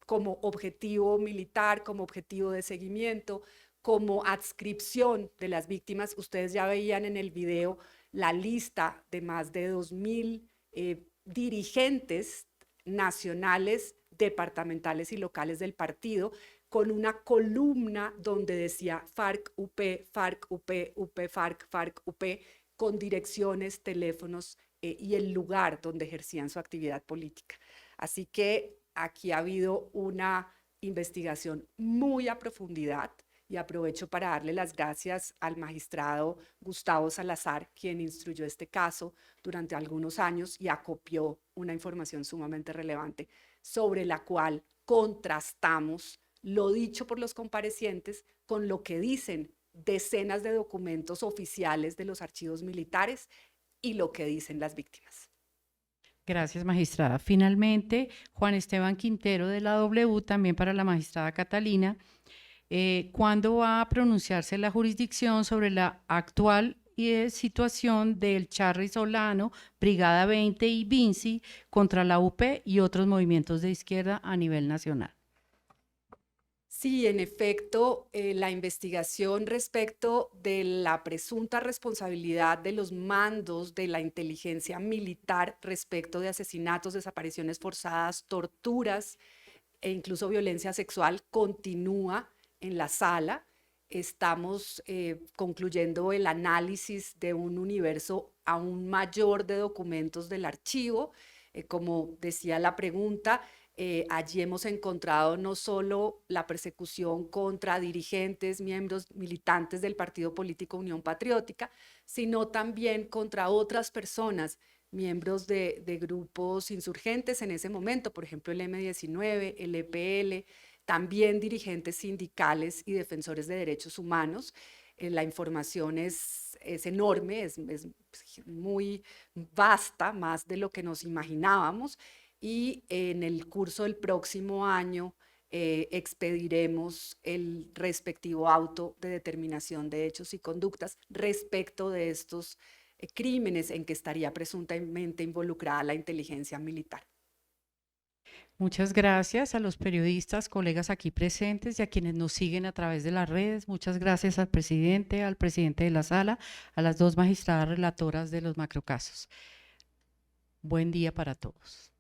como objetivo militar, como objetivo de seguimiento, como adscripción de las víctimas. Ustedes ya veían en el video la lista de más de 2.000 dirigentes nacionales, departamentales y locales del partido, con una columna donde decía FARC-UP, FARC-UP, UP, FARC, FARC-UP, con direcciones, teléfonos y el lugar donde ejercían su actividad política. Así que aquí ha habido una investigación muy a profundidad y aprovecho para darle las gracias al magistrado Gustavo Salazar, quien instruyó este caso durante algunos años y acopió una información sumamente relevante sobre la cual contrastamos lo dicho por los comparecientes con lo que dicen decenas de documentos oficiales de los archivos militares y lo que dicen las víctimas. Gracias, magistrada. Finalmente, Juan Esteban Quintero de la W, también para la magistrada Catalina. ¿Cuándo va a pronunciarse la jurisdicción sobre la actual situación del Charri Solano, Brigada 20 y Vinci contra la UP y otros movimientos de izquierda a nivel nacional? Sí, en efecto, la investigación respecto de la presunta responsabilidad de los mandos de la inteligencia militar respecto de asesinatos, desapariciones forzadas, torturas e incluso violencia sexual continúa en la sala. Estamos concluyendo el análisis de un universo aún mayor de documentos del archivo. Como decía la pregunta, allí hemos encontrado no solo la persecución contra dirigentes, miembros militantes del partido político Unión Patriótica, sino también contra otras personas, miembros de grupos insurgentes en ese momento, por ejemplo el M-19, el EPL, también dirigentes sindicales y defensores de derechos humanos. La información es enorme, es muy vasta, más de lo que nos imaginábamos, y en el curso del próximo año expediremos el respectivo auto de determinación de hechos y conductas respecto de estos crímenes en que estaría presuntamente involucrada la inteligencia militar. Muchas gracias a los periodistas, colegas aquí presentes y a quienes nos siguen a través de las redes. Muchas gracias al presidente de la sala, a las dos magistradas relatoras de los macrocasos. Buen día para todos.